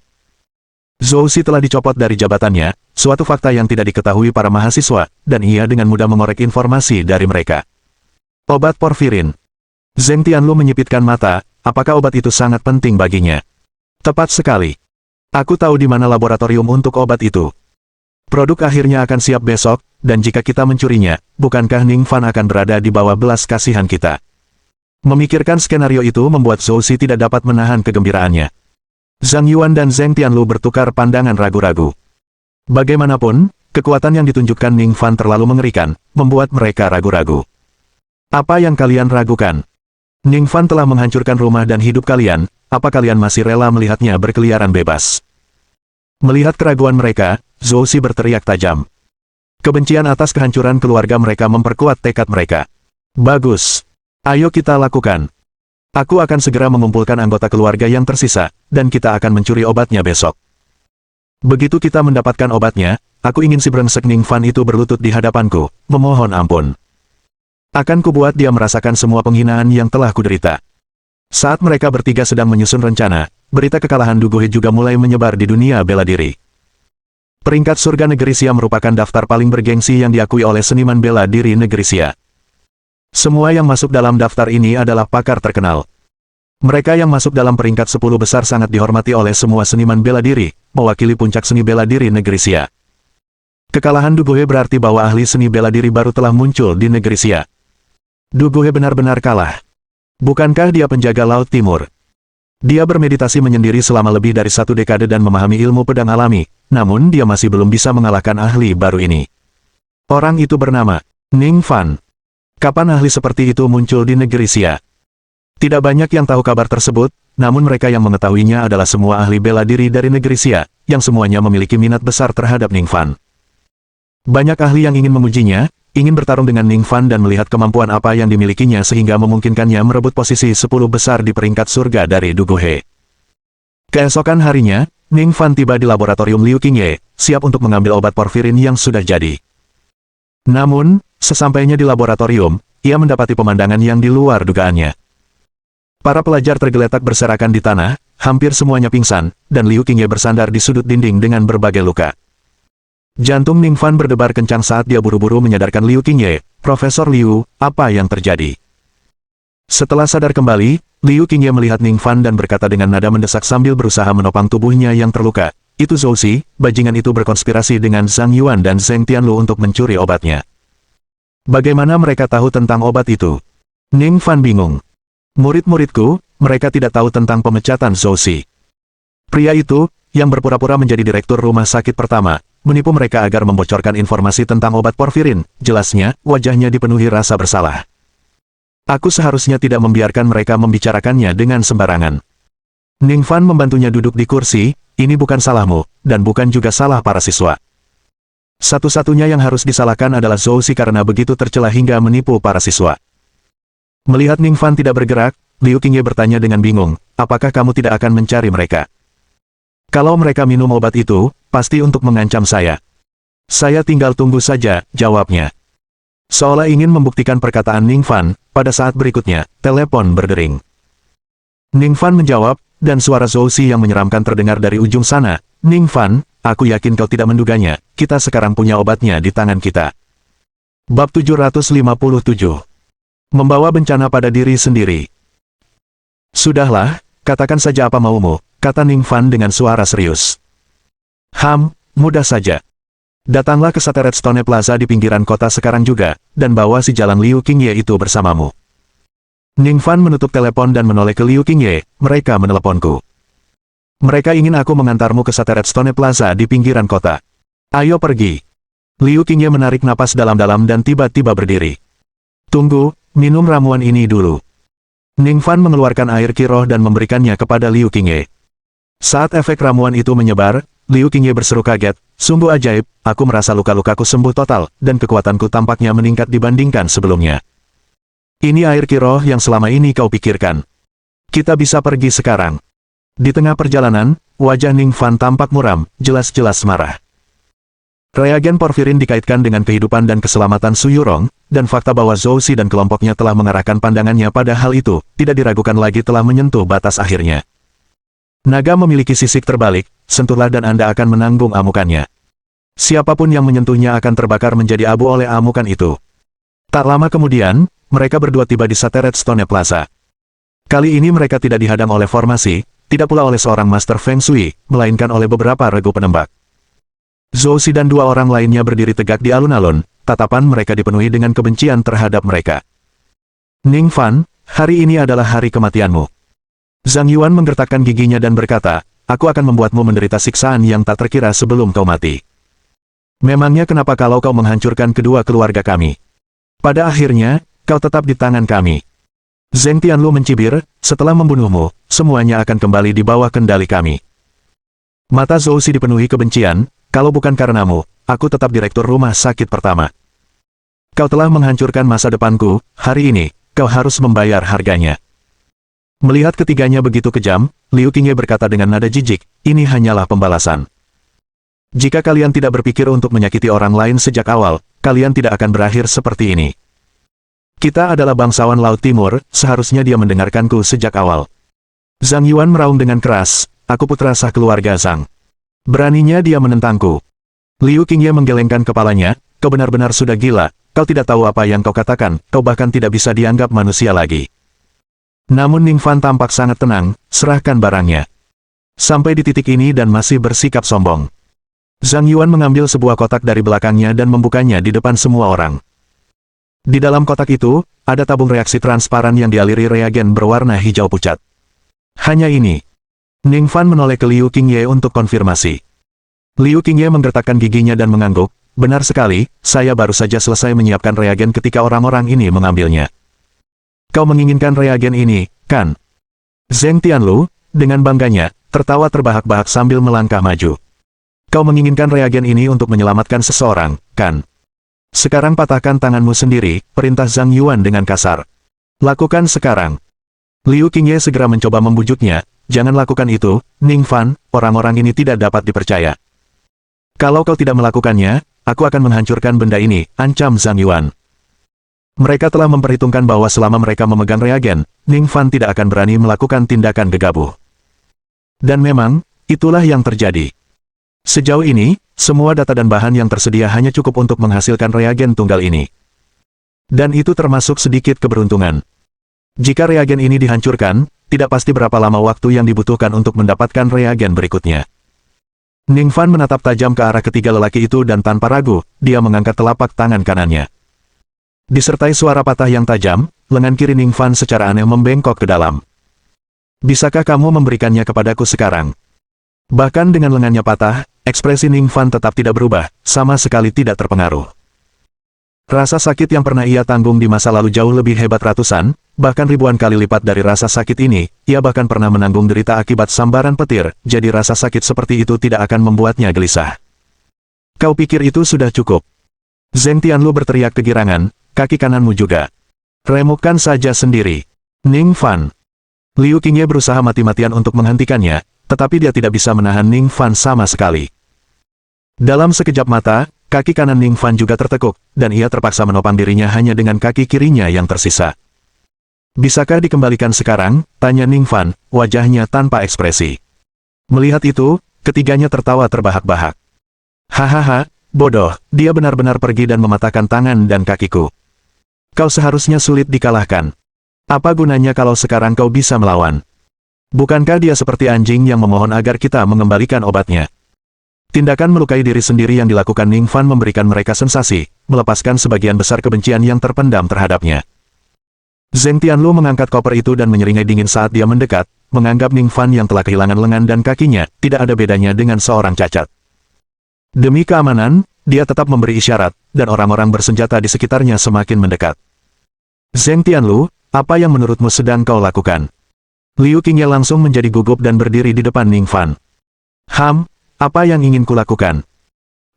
Zhou Si telah dicopot dari jabatannya, suatu fakta yang tidak diketahui para mahasiswa, dan ia dengan mudah mengorek informasi dari mereka. Obat porfirin. Zheng Tianlu menyipitkan mata, apakah obat itu sangat penting baginya? Tepat sekali. Aku tahu di mana laboratorium untuk obat itu. Produk akhirnya akan siap besok, dan jika kita mencurinya, bukankah Ning Fan akan berada di bawah belas kasihan kita? Memikirkan skenario itu membuat Zhou Si tidak dapat menahan kegembiraannya. Zhang Yuan dan Zheng Tianlu bertukar pandangan ragu-ragu. Bagaimanapun, kekuatan yang ditunjukkan Ning Fan terlalu mengerikan, membuat mereka ragu-ragu. Apa yang kalian ragukan? Ning Fan telah menghancurkan rumah dan hidup kalian, apa kalian masih rela melihatnya berkeliaran bebas? Melihat keraguan mereka, Zhou Si berteriak tajam. Kebencian atas kehancuran keluarga mereka memperkuat tekad mereka. Bagus. Ayo kita lakukan. Aku akan segera mengumpulkan anggota keluarga yang tersisa, dan kita akan mencuri obatnya besok. Begitu kita mendapatkan obatnya, aku ingin si brengsek Ning Fan itu berlutut di hadapanku, memohon ampun. Akan kubuat dia merasakan semua penghinaan yang telah kuderita. Saat mereka bertiga sedang menyusun rencana, berita kekalahan Du Guhe juga mulai menyebar di dunia bela diri. Peringkat surga negeri Xia merupakan daftar paling bergengsi yang diakui oleh seniman bela diri negeri Xia. Semua yang masuk dalam daftar ini adalah pakar terkenal. Mereka yang masuk dalam peringkat 10 besar sangat dihormati oleh semua seniman bela diri, mewakili puncak seni bela diri negeri Xia. Kekalahan Du Guhe berarti bahwa ahli seni bela diri baru telah muncul di negeri Xia. Du Guhe benar-benar kalah. Bukankah dia penjaga Laut Timur? Dia bermeditasi menyendiri selama lebih dari 1 dekade dan memahami ilmu pedang alami, namun dia masih belum bisa mengalahkan ahli baru ini. Orang itu bernama Ning Fan. Kapan ahli seperti itu muncul di negeri Xia? Tidak banyak yang tahu kabar tersebut, namun mereka yang mengetahuinya adalah semua ahli bela diri dari negeri Xia, yang semuanya memiliki minat besar terhadap Ning Fan. Banyak ahli yang ingin mengujinya, ingin bertarung dengan Ning Fan dan melihat kemampuan apa yang dimilikinya sehingga memungkinkannya merebut posisi 10 besar di peringkat surga dari Du Guhe. Keesokan harinya, Ning Fan tiba di laboratorium Liu Qingye, siap untuk mengambil obat porfirin yang sudah jadi. Namun, sesampainya di laboratorium, ia mendapati pemandangan yang di luar dugaannya. Para pelajar tergeletak berserakan di tanah, hampir semuanya pingsan, dan Liu Qingye bersandar di sudut dinding dengan berbagai luka. Jantung Ning Fan berdebar kencang saat dia buru-buru menyadarkan Liu Qingye, Profesor Liu, apa yang terjadi? Setelah sadar kembali, Liu Qingye melihat Ning Fan dan berkata dengan nada mendesak sambil berusaha menopang tubuhnya yang terluka, itu Zhou Si, bajingan itu berkonspirasi dengan Zhang Yuan dan Zheng Tianlu untuk mencuri obatnya. Bagaimana mereka tahu tentang obat itu? Ning Fan bingung. Murid-muridku, mereka tidak tahu tentang pemecatan Zhou Si. Pria itu, yang berpura-pura menjadi direktur rumah sakit pertama, menipu mereka agar membocorkan informasi tentang obat porfirin, jelasnya, wajahnya dipenuhi rasa bersalah. Aku seharusnya tidak membiarkan mereka membicarakannya dengan sembarangan. Ning Fan membantunya duduk di kursi, ini bukan salahmu, dan bukan juga salah para siswa. Satu-satunya yang harus disalahkan adalah Zhou Si karena begitu tercela hingga menipu para siswa. Melihat Ning Fan tidak bergerak, Liu Qingye bertanya dengan bingung, apakah kamu tidak akan mencari mereka? Kalau mereka minum obat itu, pasti untuk mengancam saya. Saya tinggal tunggu saja, jawabnya. Seolah ingin membuktikan perkataan Ning Fan, pada saat berikutnya, telepon berdering. Ning Fan menjawab, dan suara Zhou Si yang menyeramkan terdengar dari ujung sana. Ning Fan, aku yakin kau tidak menduganya, kita sekarang punya obatnya di tangan kita. Bab 757. Membawa bencana pada diri sendiri. Sudahlah, katakan saja apa maumu, kata Ning Fan dengan suara serius. Mudah saja. Datanglah ke Sateret Stone Plaza di pinggiran kota sekarang juga, dan bawa si jalan Liu Qingye itu bersamamu. Ning Fan menutup telepon dan menoleh ke Liu Qingye, mereka meneleponku. Mereka ingin aku mengantarmu ke Sateret Stone Plaza di pinggiran kota. Ayo pergi. Liu Qingye menarik napas dalam-dalam dan tiba-tiba berdiri. Tunggu, minum ramuan ini dulu. Ning Fan mengeluarkan air kiroh dan memberikannya kepada Liu Qingye. Saat efek ramuan itu menyebar, Liu Qingye berseru kaget, sungguh ajaib, aku merasa luka-lukaku sembuh total, dan kekuatanku tampaknya meningkat dibandingkan sebelumnya. Ini air kiroh yang selama ini kau pikirkan. Kita bisa pergi sekarang. Di tengah perjalanan, wajah Ning Fan tampak muram, jelas-jelas marah. Reagen porfirin dikaitkan dengan kehidupan dan keselamatan Su Yurong, dan fakta bahwa Zhou Si dan kelompoknya telah mengarahkan pandangannya pada hal itu, tidak diragukan lagi telah menyentuh batas akhirnya. Naga memiliki sisik terbalik, sentuhlah dan Anda akan menanggung amukannya. Siapapun yang menyentuhnya akan terbakar menjadi abu oleh amukan itu. Tak lama kemudian, mereka berdua tiba di Sateret Stone Plaza. Kali ini mereka tidak dihadang oleh formasi, tidak pula oleh seorang Master Feng Shui, melainkan oleh beberapa regu penembak. Zhou Si dan dua orang lainnya berdiri tegak di alun-alun, tatapan mereka dipenuhi dengan kebencian terhadap mereka. Ning Fan, hari ini adalah hari kematianmu. Zhang Yuan menggertakkan giginya dan berkata, aku akan membuatmu menderita siksaan yang tak terkira sebelum kau mati. Memangnya kenapa kalau kau menghancurkan kedua keluarga kami? Pada akhirnya, kau tetap di tangan kami. Zheng Tianlu mencibir, setelah membunuhmu, semuanya akan kembali di bawah kendali kami. Mata Zhou Si dipenuhi kebencian, kalau bukan karenamu, aku tetap direktur rumah sakit pertama. Kau telah menghancurkan masa depanku, hari ini, kau harus membayar harganya. Melihat ketiganya begitu kejam, Liu Qingye berkata dengan nada jijik, ini hanyalah pembalasan. Jika kalian tidak berpikir untuk menyakiti orang lain sejak awal, kalian tidak akan berakhir seperti ini. Kita adalah bangsawan Laut Timur, seharusnya dia mendengarkanku sejak awal. Zhang Yuan meraung dengan keras, aku putra sah keluarga Zhang. Beraninya dia menentangku. Liu Qingye menggelengkan kepalanya, kau benar-benar sudah gila, kau tidak tahu apa yang kau katakan, kau bahkan tidak bisa dianggap manusia lagi. Namun Ning Fan tampak sangat tenang, serahkan barangnya. Sampai di titik ini dan masih bersikap sombong. Zhang Yuan mengambil sebuah kotak dari belakangnya dan membukanya di depan semua orang. Di dalam kotak itu, ada tabung reaksi transparan yang dialiri reagen berwarna hijau pucat. Hanya ini. Ning Fan menoleh ke Liu Qingye untuk konfirmasi. Liu Qingye menggertakkan giginya dan mengangguk, benar sekali, saya baru saja selesai menyiapkan reagen ketika orang-orang ini mengambilnya. Kau menginginkan reagen ini, kan? Zheng Tianlu, dengan bangganya, tertawa terbahak-bahak sambil melangkah maju. Kau menginginkan reagen ini untuk menyelamatkan seseorang, kan? Sekarang patahkan tanganmu sendiri, perintah Zhang Yuan dengan kasar. Lakukan sekarang. Liu Qingye segera mencoba membujuknya, jangan lakukan itu, Ning Fan, orang-orang ini tidak dapat dipercaya. Kalau kau tidak melakukannya, aku akan menghancurkan benda ini, ancam Zhang Yuan. Mereka telah memperhitungkan bahwa selama mereka memegang reagen, Ning Fan tidak akan berani melakukan tindakan gegabah. Dan memang, itulah yang terjadi. Sejauh ini, semua data dan bahan yang tersedia hanya cukup untuk menghasilkan reagen tunggal ini. Dan itu termasuk sedikit keberuntungan. Jika reagen ini dihancurkan, tidak pasti berapa lama waktu yang dibutuhkan untuk mendapatkan reagen berikutnya. Ning Fan menatap tajam ke arah ketiga lelaki itu dan tanpa ragu, dia mengangkat telapak tangan kanannya. Disertai suara patah yang tajam, lengan kiri Ning Fan secara aneh membengkok ke dalam. Bisakah kamu memberikannya kepadaku sekarang? Bahkan dengan lengannya patah, ekspresi Ning Fan tetap tidak berubah, sama sekali tidak terpengaruh. Rasa sakit yang pernah ia tanggung di masa lalu jauh lebih hebat ratusan, bahkan ribuan kali lipat dari rasa sakit ini, ia bahkan pernah menanggung derita akibat sambaran petir, jadi rasa sakit seperti itu tidak akan membuatnya gelisah. Kau pikir itu sudah cukup? Zheng Tianlu berteriak kegirangan, kaki kananmu juga. Remukkan saja sendiri. Ning Fan. Liu Qingye berusaha mati-matian untuk menghentikannya, tetapi dia tidak bisa menahan Ning Fan sama sekali. Dalam sekejap mata, kaki kanan Ning Fan juga tertekuk, dan ia terpaksa menopang dirinya hanya dengan kaki kirinya yang tersisa. Bisakah dikembalikan sekarang? Tanya Ning Fan, wajahnya tanpa ekspresi. Melihat itu, ketiganya tertawa terbahak-bahak. Hahaha, bodoh, dia benar-benar pergi dan mematahkan tangan dan kakiku. Kau seharusnya sulit dikalahkan. Apa gunanya kalau sekarang kau bisa melawan? Bukankah dia seperti anjing yang memohon agar kita mengembalikan obatnya? Tindakan melukai diri sendiri yang dilakukan Ning Fan memberikan mereka sensasi, melepaskan sebagian besar kebencian yang terpendam terhadapnya. Zheng Tianlu mengangkat koper itu dan menyeringai dingin saat dia mendekat, menganggap Ning Fan yang telah kehilangan lengan dan kakinya, tidak ada bedanya dengan seorang cacat. Demi keamanan, dia tetap memberi isyarat, dan orang-orang bersenjata di sekitarnya semakin mendekat. Zheng Tianlu, apa yang menurutmu sedang kau lakukan? Liu Qingye langsung menjadi gugup dan berdiri di depan Ning Fan. Apa yang ingin kulakukan?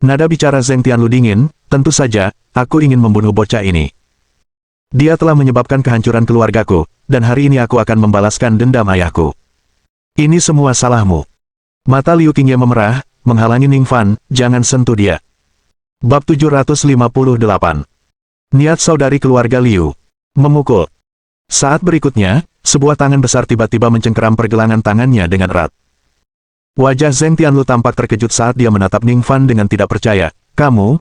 Nada bicara Zheng Tianlu dingin, tentu saja, aku ingin membunuh bocah ini. Dia telah menyebabkan kehancuran keluargaku, dan hari ini aku akan membalaskan dendam ayahku. Ini semua salahmu. Mata Liu Qingye memerah, menghalangi Ning Fan, jangan sentuh dia. Bab 758. Niat saudari keluarga Liu. Memukul. Saat berikutnya, sebuah tangan besar tiba-tiba mencengkeram pergelangan tangannya dengan erat. Wajah Zheng Tianlu tampak terkejut saat dia menatap Ning Fan dengan tidak percaya. Kamu,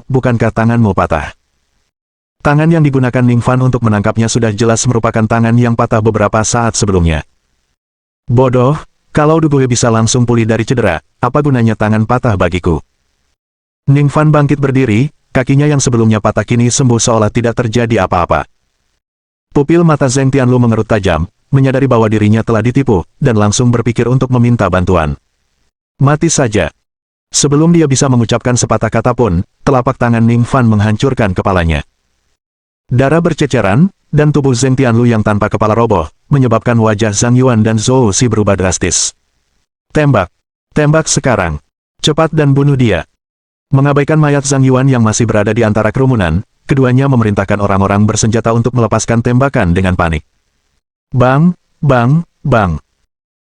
bukankah tanganmu patah? Tangan yang digunakan Ning Fan untuk menangkapnya sudah jelas merupakan tangan yang patah beberapa saat sebelumnya. Bodoh, kalau gue bisa langsung pulih dari cedera, apa gunanya tangan patah bagiku? Ning Fan bangkit berdiri, kakinya yang sebelumnya patah kini sembuh seolah tidak terjadi apa-apa. Pupil mata Zheng Tianlu mengerut tajam, menyadari bahwa dirinya telah ditipu, dan langsung berpikir untuk meminta bantuan. Mati saja. Sebelum dia bisa mengucapkan sepatah kata pun, telapak tangan Ning Fan menghancurkan kepalanya. Darah berceceran, dan tubuh Zheng Tianlu yang tanpa kepala roboh, menyebabkan wajah Zhang Yuan dan Zhou Si berubah drastis. Tembak. Tembak sekarang. Cepat dan bunuh dia. Mengabaikan mayat Zhang Yuan yang masih berada di antara kerumunan, keduanya memerintahkan orang-orang bersenjata untuk melepaskan tembakan dengan panik. Bang, bang, bang.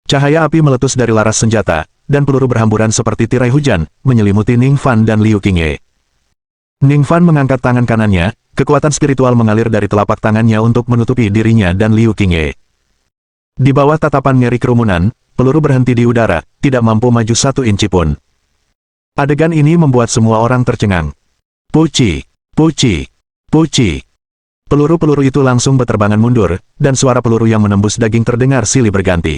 Cahaya api meletus dari laras senjata, dan peluru berhamburan seperti tirai hujan, menyelimuti Ning Fan dan Liu Qingye. Ning Fan mengangkat tangan kanannya, kekuatan spiritual mengalir dari telapak tangannya untuk menutupi dirinya dan Liu Qingye. Di bawah tatapan ngeri kerumunan, peluru berhenti di udara, tidak mampu maju 1 inci pun. Adegan ini membuat semua orang tercengang. Puci, puci, puci. Peluru-peluru itu langsung berterbangan mundur, dan suara peluru yang menembus daging terdengar silih berganti.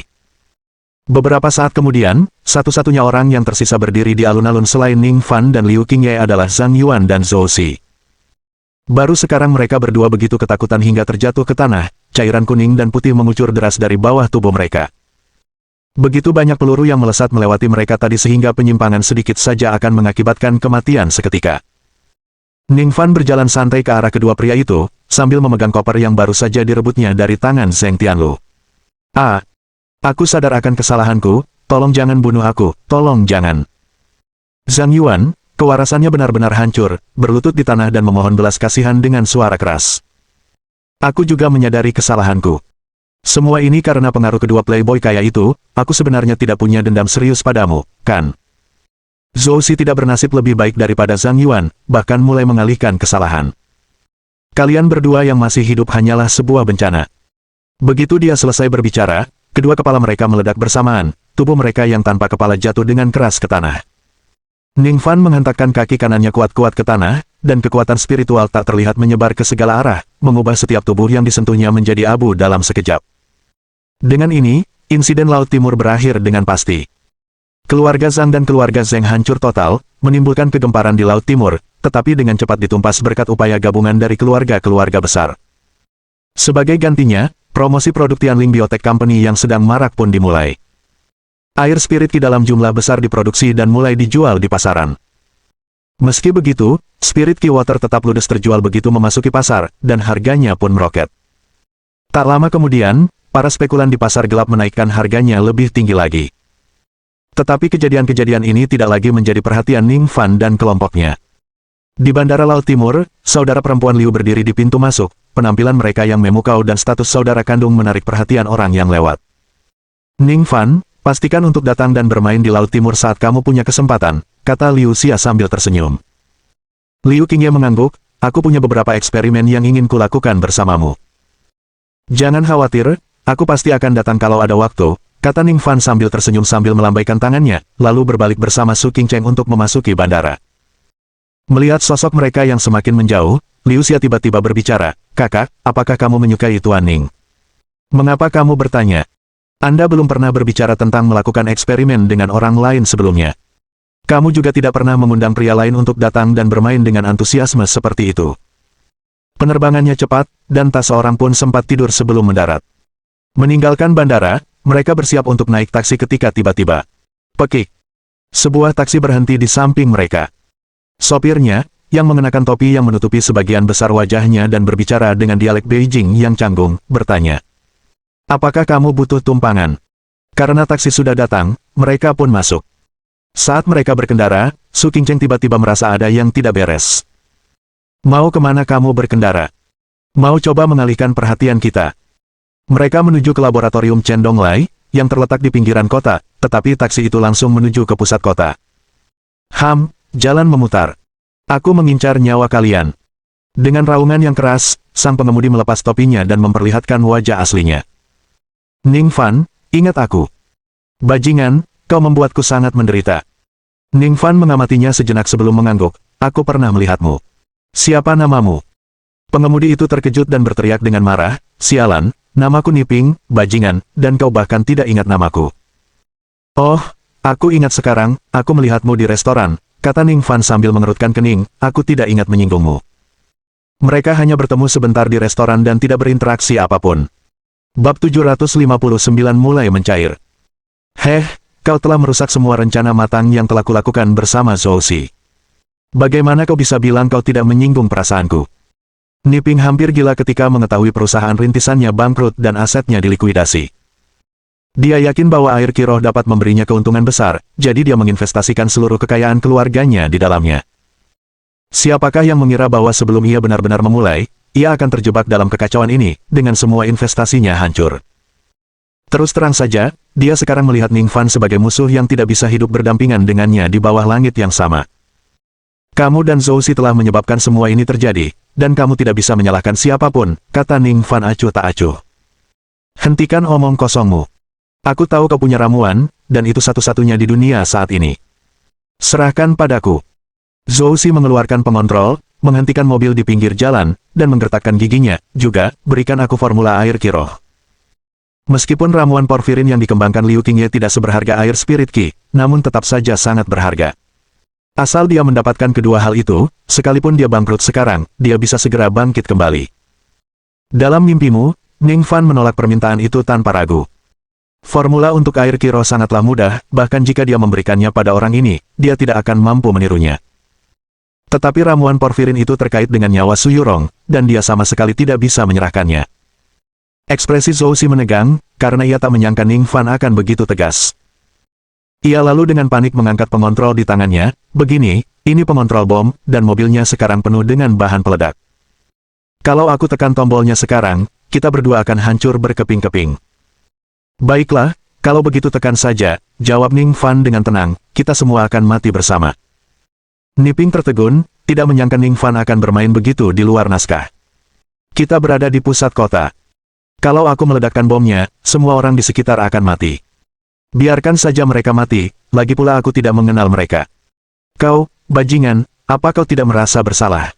Beberapa saat kemudian, satu-satunya orang yang tersisa berdiri di alun-alun selain Ning Fan dan Liu Qingye adalah Zhang Yuan dan Zhou Si. Baru sekarang mereka berdua begitu ketakutan hingga terjatuh ke tanah, cairan kuning dan putih mengucur deras dari bawah tubuh mereka. Begitu banyak peluru yang melesat melewati mereka tadi sehingga penyimpangan sedikit saja akan mengakibatkan kematian seketika. Ning Fan berjalan santai ke arah kedua pria itu, sambil memegang koper yang baru saja direbutnya dari tangan Zheng Tianlu. Aku sadar akan kesalahanku, tolong jangan bunuh aku, tolong jangan. Zhang Yuan, kewarasannya benar-benar hancur, berlutut di tanah dan memohon belas kasihan dengan suara keras. Aku juga menyadari kesalahanku. Semua ini karena pengaruh kedua playboy kaya itu, aku sebenarnya tidak punya dendam serius padamu, kan? Zhou Si tidak bernasib lebih baik daripada Zhang Yuan, bahkan mulai mengalihkan kesalahan. Kalian berdua yang masih hidup hanyalah sebuah bencana. Begitu dia selesai berbicara, kedua kepala mereka meledak bersamaan, tubuh mereka yang tanpa kepala jatuh dengan keras ke tanah. Ning Fan menghentakkan kaki kanannya kuat-kuat ke tanah, dan kekuatan spiritual tak terlihat menyebar ke segala arah, mengubah setiap tubuh yang disentuhnya menjadi abu dalam sekejap. Dengan ini, insiden Laut Timur berakhir dengan pasti. Keluarga Zhang dan keluarga Zheng hancur total, menimbulkan kegemparan di Laut Timur, tetapi dengan cepat ditumpas berkat upaya gabungan dari keluarga-keluarga besar. Sebagai gantinya, promosi produk Tianling Biotech Company yang sedang marak pun dimulai. Air spirit Qi dalam jumlah besar diproduksi dan mulai dijual di pasaran. Meski begitu, spirit Qi Water tetap ludes terjual begitu memasuki pasar, dan harganya pun meroket. Tak lama kemudian, para spekulan di pasar gelap menaikkan harganya lebih tinggi lagi. Tetapi kejadian-kejadian ini tidak lagi menjadi perhatian Ning Fan dan kelompoknya. Di Bandara Laut Timur, saudara perempuan Liu berdiri di pintu masuk, penampilan mereka yang memukau dan status saudara kandung menarik perhatian orang yang lewat. Ning Fan, pastikan untuk datang dan bermain di Laut Timur saat kamu punya kesempatan, kata Liu Xia sambil tersenyum. Liu Qingye mengangguk, aku punya beberapa eksperimen yang ingin kulakukan bersamamu. Jangan khawatir, aku pasti akan datang kalau ada waktu, kata Ning Fan sambil tersenyum sambil melambaikan tangannya, lalu berbalik bersama Su Qingcheng untuk memasuki bandara. Melihat sosok mereka yang semakin menjauh, Liu Xia tiba-tiba berbicara, "Kakak, apakah kamu menyukai Tuan Ning? Mengapa kamu bertanya? Anda belum pernah berbicara tentang melakukan eksperimen dengan orang lain sebelumnya. Kamu juga tidak pernah mengundang pria lain untuk datang dan bermain dengan antusiasme seperti itu." Penerbangannya cepat, dan tak seorang pun sempat tidur sebelum mendarat. Meninggalkan bandara, mereka bersiap untuk naik taksi ketika tiba-tiba, pekik. Sebuah taksi berhenti di samping mereka. Sopirnya, yang mengenakan topi yang menutupi sebagian besar wajahnya dan berbicara dengan dialek Beijing yang canggung, bertanya, "Apakah kamu butuh tumpangan?" Karena taksi sudah datang, mereka pun masuk. Saat mereka berkendara, Su Qingcheng tiba-tiba merasa ada yang tidak beres. "Mau kemana kamu berkendara? Mau coba mengalihkan perhatian kita?" Mereka menuju ke laboratorium Chen Donglai, yang terletak di pinggiran kota, tetapi taksi itu langsung menuju ke pusat kota. Jalan memutar. Aku mengincar nyawa kalian." Dengan raungan yang keras, sang pengemudi melepas topinya dan memperlihatkan wajah aslinya. "Ning Fan, ingat aku. Bajingan, kau membuatku sangat menderita." Ning Fan mengamatinya sejenak sebelum mengangguk, "Aku pernah melihatmu. Siapa namamu?" Pengemudi itu terkejut dan berteriak dengan marah, "Sialan, namaku Niping, bajingan, dan kau bahkan tidak ingat namaku." "Oh, aku ingat sekarang, aku melihatmu di restoran," kata Ning Fan sambil mengerutkan kening, "aku tidak ingat menyinggungmu." Mereka hanya bertemu sebentar di restoran dan tidak berinteraksi apapun. Bab 759 mulai mencair. Kau telah merusak semua rencana matang yang telah kulakukan bersama Zhou Xi. Bagaimana kau bisa bilang kau tidak menyinggung perasaanku?" Niping hampir gila ketika mengetahui perusahaan rintisannya bangkrut dan asetnya dilikuidasi. Dia yakin bahwa air Kiroh dapat memberinya keuntungan besar, jadi dia menginvestasikan seluruh kekayaan keluarganya di dalamnya. Siapakah yang mengira bahwa sebelum ia benar-benar memulai, ia akan terjebak dalam kekacauan ini, dengan semua investasinya hancur. Terus terang saja, dia sekarang melihat Ning Fan sebagai musuh yang tidak bisa hidup berdampingan dengannya di bawah langit yang sama. "Kamu dan Zhou Xi telah menyebabkan semua ini terjadi, dan kamu tidak bisa menyalahkan siapapun," kata Ning Fan acuh tak acuh. "Hentikan omong kosongmu. Aku tahu kau punya ramuan, dan itu satu-satunya di dunia saat ini. Serahkan padaku." Zhou Xi mengeluarkan pengontrol, menghentikan mobil di pinggir jalan, dan menggertakkan giginya, "Juga, berikan aku formula air Kiroh." Meskipun ramuan porfirin yang dikembangkan Liu Qingye tidak seberharga air Spirit Qi, namun tetap saja sangat berharga. Asal dia mendapatkan kedua hal itu, sekalipun dia bangkrut sekarang, dia bisa segera bangkit kembali. Dalam mimpimu, Ning Fan menolak permintaan itu tanpa ragu. Formula untuk air Kiroh sangatlah mudah, bahkan jika dia memberikannya pada orang ini, dia tidak akan mampu menirunya. Tetapi ramuan porfirin itu terkait dengan nyawa Su Yurong, dan dia sama sekali tidak bisa menyerahkannya. Ekspresi Zhou Xi menegang, karena ia tak menyangka Ning Fan akan begitu tegas. Ia lalu dengan panik mengangkat pengontrol di tangannya, "Begini, ini pengontrol bom, dan mobilnya sekarang penuh dengan bahan peledak. Kalau aku tekan tombolnya sekarang, kita berdua akan hancur berkeping-keping." "Baiklah, kalau begitu tekan saja," jawab Ning Fan dengan tenang, "kita semua akan mati bersama." Niping tertegun, tidak menyangka Ning Fan akan bermain begitu di luar naskah. "Kita berada di pusat kota. Kalau aku meledakkan bomnya, semua orang di sekitar akan mati. Biarkan saja mereka mati, lagi pula aku tidak mengenal mereka. Kau, bajingan, apa kau tidak merasa bersalah?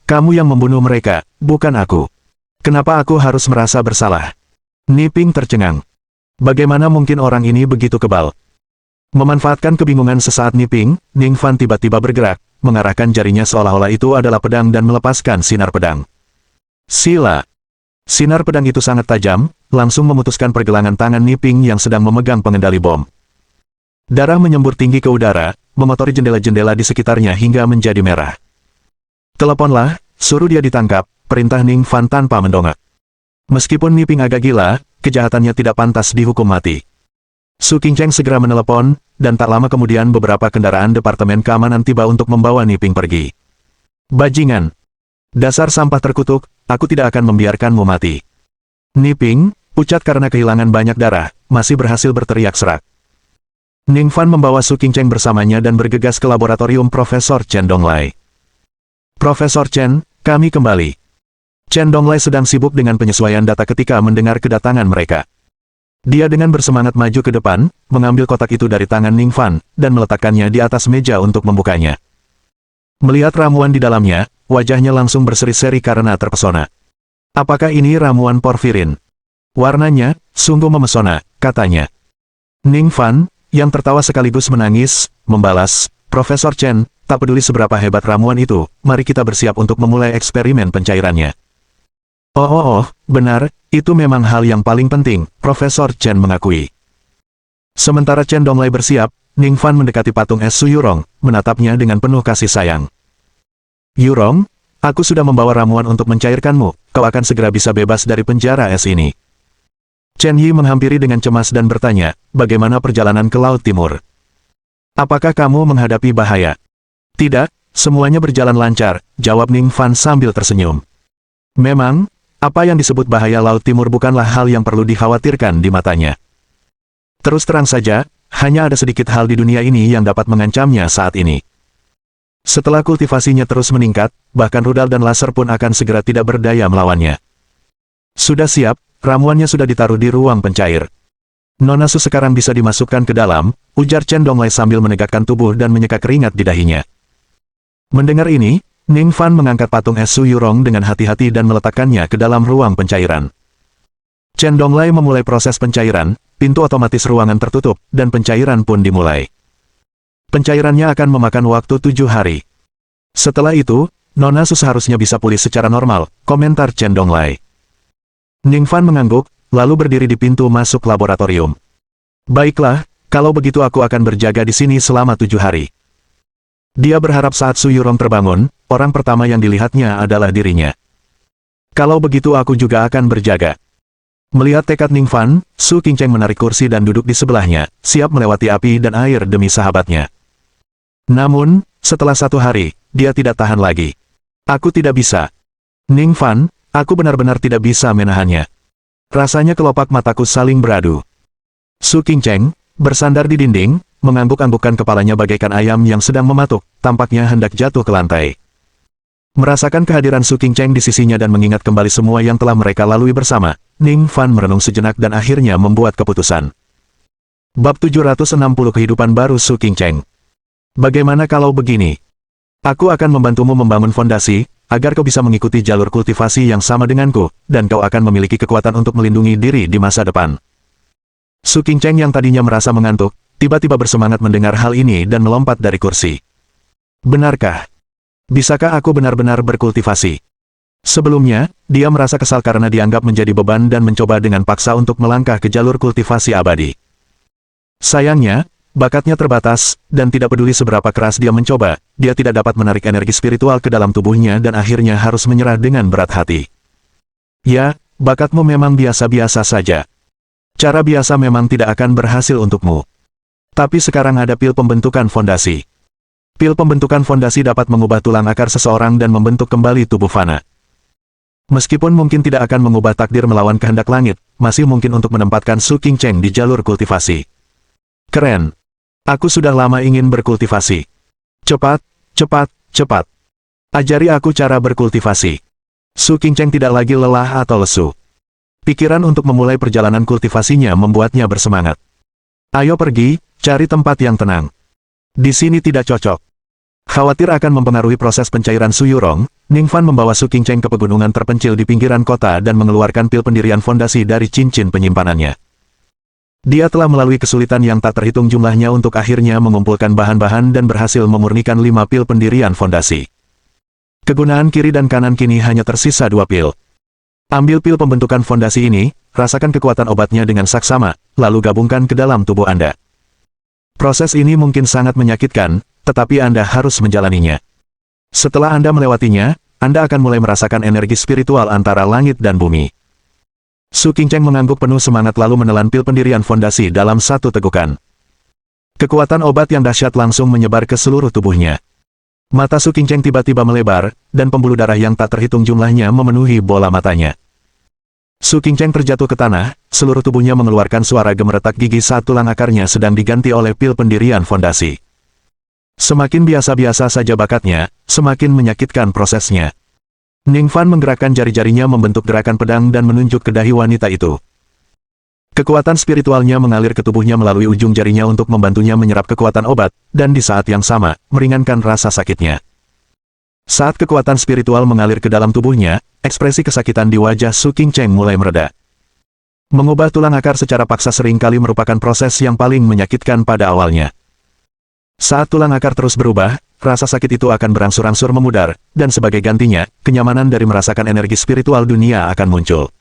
Kamu yang membunuh mereka, bukan aku. Kenapa aku harus merasa bersalah?" Niping tercengang. Bagaimana mungkin orang ini begitu kebal? Memanfaatkan kebingungan sesaat Niping, Ning Fan tiba-tiba bergerak, mengarahkan jarinya seolah-olah itu adalah pedang dan melepaskan sinar pedang. Sila. Sinar pedang itu sangat tajam, langsung memutuskan pergelangan tangan Niping yang sedang memegang pengendali bom. Darah menyembur tinggi ke udara, memotori jendela-jendela di sekitarnya hingga menjadi merah. "Teleponlah, suruh dia ditangkap," perintah Ning Fan tanpa mendongak. Meskipun Niping agak gila, kejahatannya tidak pantas dihukum mati. Su Qingcheng segera menelepon, dan tak lama kemudian beberapa kendaraan Departemen Keamanan tiba untuk membawa Niping pergi. "Bajingan! Dasar sampah terkutuk, aku tidak akan membiarkanmu mati." Niping, pucat karena kehilangan banyak darah, masih berhasil berteriak serak. Ning Fan membawa Su Qingcheng bersamanya dan bergegas ke laboratorium Profesor Chen Donglai. "Profesor Chen, kami kembali." Chen Donglai sedang sibuk dengan penyesuaian data ketika mendengar kedatangan mereka. Dia dengan bersemangat maju ke depan, mengambil kotak itu dari tangan Ning Fan, dan meletakkannya di atas meja untuk membukanya. Melihat ramuan di dalamnya, wajahnya langsung berseri-seri karena terpesona. Apakah ini ramuan porfirin? Warnanya, sungguh memesona, katanya. Ning Fan, yang tertawa sekaligus menangis, membalas, Profesor Chen, tak peduli seberapa hebat ramuan itu, mari kita bersiap untuk memulai eksperimen pencairannya. Oh, benar, itu memang hal yang paling penting, Profesor Chen mengakui. Sementara Chen Donglai bersiap, Ning Fan mendekati patung es Su Yurong, menatapnya dengan penuh kasih sayang. Yurong, aku sudah membawa ramuan untuk mencairkanmu, kau akan segera bisa bebas dari penjara es ini. Chen Yi menghampiri dengan cemas dan bertanya, bagaimana perjalanan ke Laut Timur? Apakah kamu menghadapi bahaya? Tidak, semuanya berjalan lancar, jawab Ning Fan sambil tersenyum. Memang, apa yang disebut bahaya Laut Timur bukanlah hal yang perlu dikhawatirkan di matanya. Terus terang saja, hanya ada sedikit hal di dunia ini yang dapat mengancamnya saat ini. Setelah kultivasinya terus meningkat, bahkan rudal dan laser pun akan segera tidak berdaya melawannya. Sudah siap, ramuannya sudah ditaruh di ruang pencair. Nona Su sekarang bisa dimasukkan ke dalam, ujar Chen Donglai sambil menegakkan tubuh dan menyeka keringat di dahinya. Mendengar ini, Ning Fan mengangkat patung es Su Yurong dengan hati-hati dan meletakkannya ke dalam ruang pencairan. Chen Donglai memulai proses pencairan, pintu otomatis ruangan tertutup, dan pencairan pun dimulai. Pencairannya akan memakan waktu 7 hari. Setelah itu, Nona Su seharusnya bisa pulih secara normal, komentar Chen Donglai. Ning Fan mengangguk, lalu berdiri di pintu masuk laboratorium. Baiklah, kalau begitu aku akan berjaga di sini selama 7 hari. Dia berharap saat Su Yurong terbangun, orang pertama yang dilihatnya adalah dirinya. Kalau begitu aku juga akan berjaga. Melihat tekad Ning Fan, Su Qingcheng menarik kursi dan duduk di sebelahnya, siap melewati api dan air demi sahabatnya. Namun, setelah 1 hari, dia tidak tahan lagi. Aku tidak bisa. Ning Fan, aku benar-benar tidak bisa menahannya. Rasanya kelopak mataku saling beradu. Su Qingcheng, bersandar di dinding, mengangguk-anggukkan kepalanya bagaikan ayam yang sedang mematuk, tampaknya hendak jatuh ke lantai. Merasakan kehadiran Su Qingcheng di sisinya dan mengingat kembali semua yang telah mereka lalui bersama, Ning Fan merenung sejenak dan akhirnya membuat keputusan. Bab 760 Kehidupan Baru Su Qingcheng. Bagaimana kalau begini? Aku akan membantumu membangun fondasi, agar kau bisa mengikuti jalur kultivasi yang sama denganku, dan kau akan memiliki kekuatan untuk melindungi diri di masa depan. Su Qingcheng yang tadinya merasa mengantuk, tiba-tiba bersemangat mendengar hal ini dan melompat dari kursi. Benarkah? Bisakah aku benar-benar berkultivasi? Sebelumnya, dia merasa kesal karena dianggap menjadi beban dan mencoba dengan paksa untuk melangkah ke jalur kultivasi abadi. Sayangnya, bakatnya terbatas, dan tidak peduli seberapa keras dia mencoba, dia tidak dapat menarik energi spiritual ke dalam tubuhnya dan akhirnya harus menyerah dengan berat hati. Ya, bakatmu memang biasa-biasa saja. Cara biasa memang tidak akan berhasil untukmu. Tapi sekarang ada pil pembentukan fondasi. Pil pembentukan fondasi dapat mengubah tulang akar seseorang dan membentuk kembali tubuh fana. Meskipun mungkin tidak akan mengubah takdir melawan kehendak langit, masih mungkin untuk menempatkan Su Qingcheng di jalur kultivasi. Keren. Aku sudah lama ingin berkultivasi. Cepat, cepat, cepat. Ajari aku cara berkultivasi. Su Qingcheng tidak lagi lelah atau lesu. Pikiran untuk memulai perjalanan kultivasinya membuatnya bersemangat. Ayo pergi, cari tempat yang tenang. Di sini tidak cocok. Khawatir akan mempengaruhi proses pencairan Su Yurong, Ning Fan membawa Su Qingcheng ke pegunungan terpencil di pinggiran kota dan mengeluarkan pil pendirian fondasi dari cincin penyimpanannya. Dia telah melalui kesulitan yang tak terhitung jumlahnya untuk akhirnya mengumpulkan bahan-bahan dan berhasil memurnikan 5 pil pendirian fondasi. Kegunaan kiri dan kanan kini hanya tersisa 2 pil. Ambil pil pembentukan fondasi ini, rasakan kekuatan obatnya dengan saksama, lalu gabungkan ke dalam tubuh Anda. Proses ini mungkin sangat menyakitkan, tetapi Anda harus menjalaninya. Setelah Anda melewatinya, Anda akan mulai merasakan energi spiritual antara langit dan bumi. Su Qingcheng mengangguk penuh semangat lalu menelan pil pendirian fondasi dalam satu tegukan. Kekuatan obat yang dahsyat langsung menyebar ke seluruh tubuhnya. Mata Su Qingcheng tiba-tiba melebar, dan pembuluh darah yang tak terhitung jumlahnya memenuhi bola matanya. Su Qingcheng terjatuh ke tanah, seluruh tubuhnya mengeluarkan suara gemeretak gigi saat tulang akarnya sedang diganti oleh pil pendirian fondasi. Semakin biasa-biasa saja bakatnya, semakin menyakitkan prosesnya. Ning Fan menggerakkan jari-jarinya membentuk gerakan pedang dan menunjuk ke dahi wanita itu. Kekuatan spiritualnya mengalir ke tubuhnya melalui ujung jarinya untuk membantunya menyerap kekuatan obat, dan di saat yang sama, meringankan rasa sakitnya. Saat kekuatan spiritual mengalir ke dalam tubuhnya, ekspresi kesakitan di wajah Su Qingcheng mulai mereda. Mengubah tulang akar secara paksa seringkali merupakan proses yang paling menyakitkan pada awalnya. Saat tulang akar terus berubah, rasa sakit itu akan berangsur-angsur memudar, dan sebagai gantinya, kenyamanan dari merasakan energi spiritual dunia akan muncul.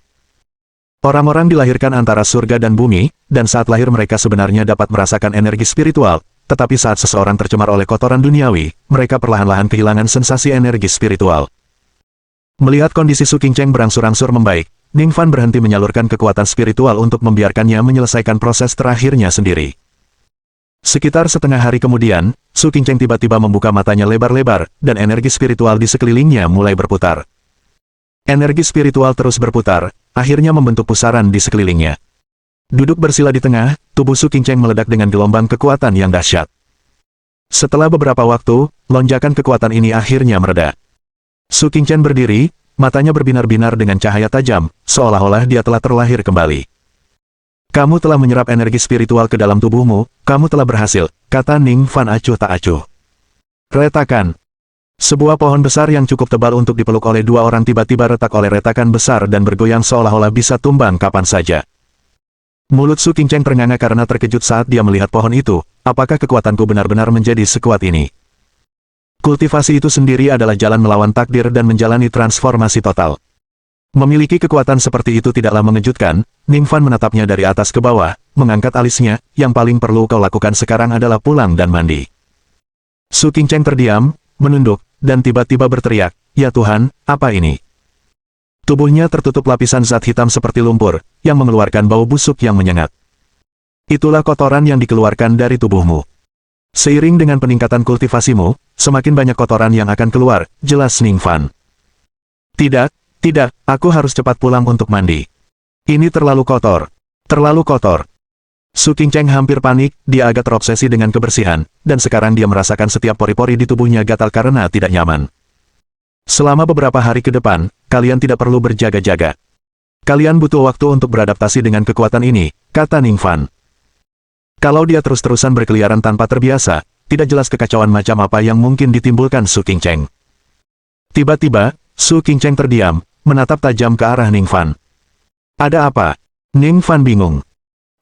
Orang-orang dilahirkan antara surga dan bumi, dan saat lahir mereka sebenarnya dapat merasakan energi spiritual, tetapi saat seseorang tercemar oleh kotoran duniawi, mereka perlahan-lahan kehilangan sensasi energi spiritual. Melihat kondisi Su Qingcheng berangsur-angsur membaik, Ning Fan berhenti menyalurkan kekuatan spiritual untuk membiarkannya menyelesaikan proses terakhirnya sendiri. Sekitar setengah hari kemudian, Su Qingcheng tiba-tiba membuka matanya lebar-lebar, dan energi spiritual di sekelilingnya mulai berputar. Energi spiritual terus berputar, akhirnya membentuk pusaran di sekelilingnya. Duduk bersila di tengah, tubuh Su Qingcheng meledak dengan gelombang kekuatan yang dahsyat. Setelah beberapa waktu, lonjakan kekuatan ini akhirnya mereda. Su Qingcheng berdiri, matanya berbinar-binar dengan cahaya tajam, seolah-olah dia telah terlahir kembali. Kamu telah menyerap energi spiritual ke dalam tubuhmu, kamu telah berhasil, kata Ning Fan acuh tak acuh. Retakan. Sebuah pohon besar yang cukup tebal untuk dipeluk oleh dua orang tiba-tiba retak oleh retakan besar dan bergoyang seolah-olah bisa tumbang kapan saja. Mulut Su Qingcheng ternganga karena terkejut saat dia melihat pohon itu, apakah kekuatanku benar-benar menjadi sekuat ini? Kultivasi itu sendiri adalah jalan melawan takdir dan menjalani transformasi total. Memiliki kekuatan seperti itu tidaklah mengejutkan, Ning Fan menatapnya dari atas ke bawah, mengangkat alisnya, yang paling perlu kau lakukan sekarang adalah pulang dan mandi. Su Qingcheng terdiam, menunduk, dan tiba-tiba berteriak, ya Tuhan, apa ini? Tubuhnya tertutup lapisan zat hitam seperti lumpur, yang mengeluarkan bau busuk yang menyengat. Itulah kotoran yang dikeluarkan dari tubuhmu. Seiring dengan peningkatan kultivasimu, semakin banyak kotoran yang akan keluar, jelas Ning Fan. Tidak, aku harus cepat pulang untuk mandi. Ini terlalu kotor. Terlalu kotor. Su Qingcheng hampir panik, dia agak terobsesi dengan kebersihan, dan sekarang dia merasakan setiap pori-pori di tubuhnya gatal karena tidak nyaman. Selama beberapa hari ke depan, kalian tidak perlu berjaga-jaga. Kalian butuh waktu untuk beradaptasi dengan kekuatan ini, kata Ning Fan. Kalau dia terus-terusan berkeliaran tanpa terbiasa, tidak jelas kekacauan macam apa yang mungkin ditimbulkan Su Qingcheng. Tiba-tiba, Su Qingcheng terdiam, menatap tajam ke arah Ning Fan. Ada apa? Ning Fan bingung.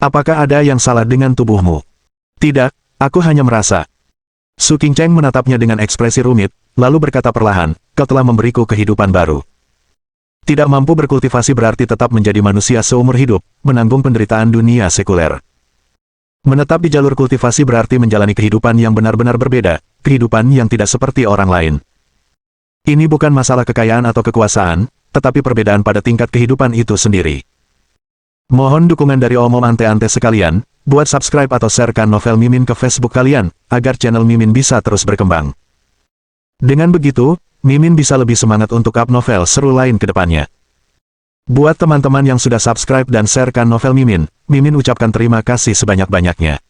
Apakah ada yang salah dengan tubuhmu? Tidak, aku hanya merasa. Su Qingcheng menatapnya dengan ekspresi rumit, lalu berkata perlahan, kau telah memberiku kehidupan baru. Tidak mampu berkultivasi berarti tetap menjadi manusia seumur hidup, menanggung penderitaan dunia sekuler. Menetap di jalur kultivasi berarti menjalani kehidupan yang benar-benar berbeda, kehidupan yang tidak seperti orang lain. Ini bukan masalah kekayaan atau kekuasaan, tetapi perbedaan pada tingkat kehidupan itu sendiri. Mohon dukungan dari omom ante-ante sekalian, buat subscribe atau sharekan novel Mimin ke Facebook kalian, agar channel Mimin bisa terus berkembang. Dengan begitu, Mimin bisa lebih semangat untuk up novel seru lain ke depannya. Buat teman-teman yang sudah subscribe dan sharekan novel Mimin, Mimin ucapkan terima kasih sebanyak-banyaknya.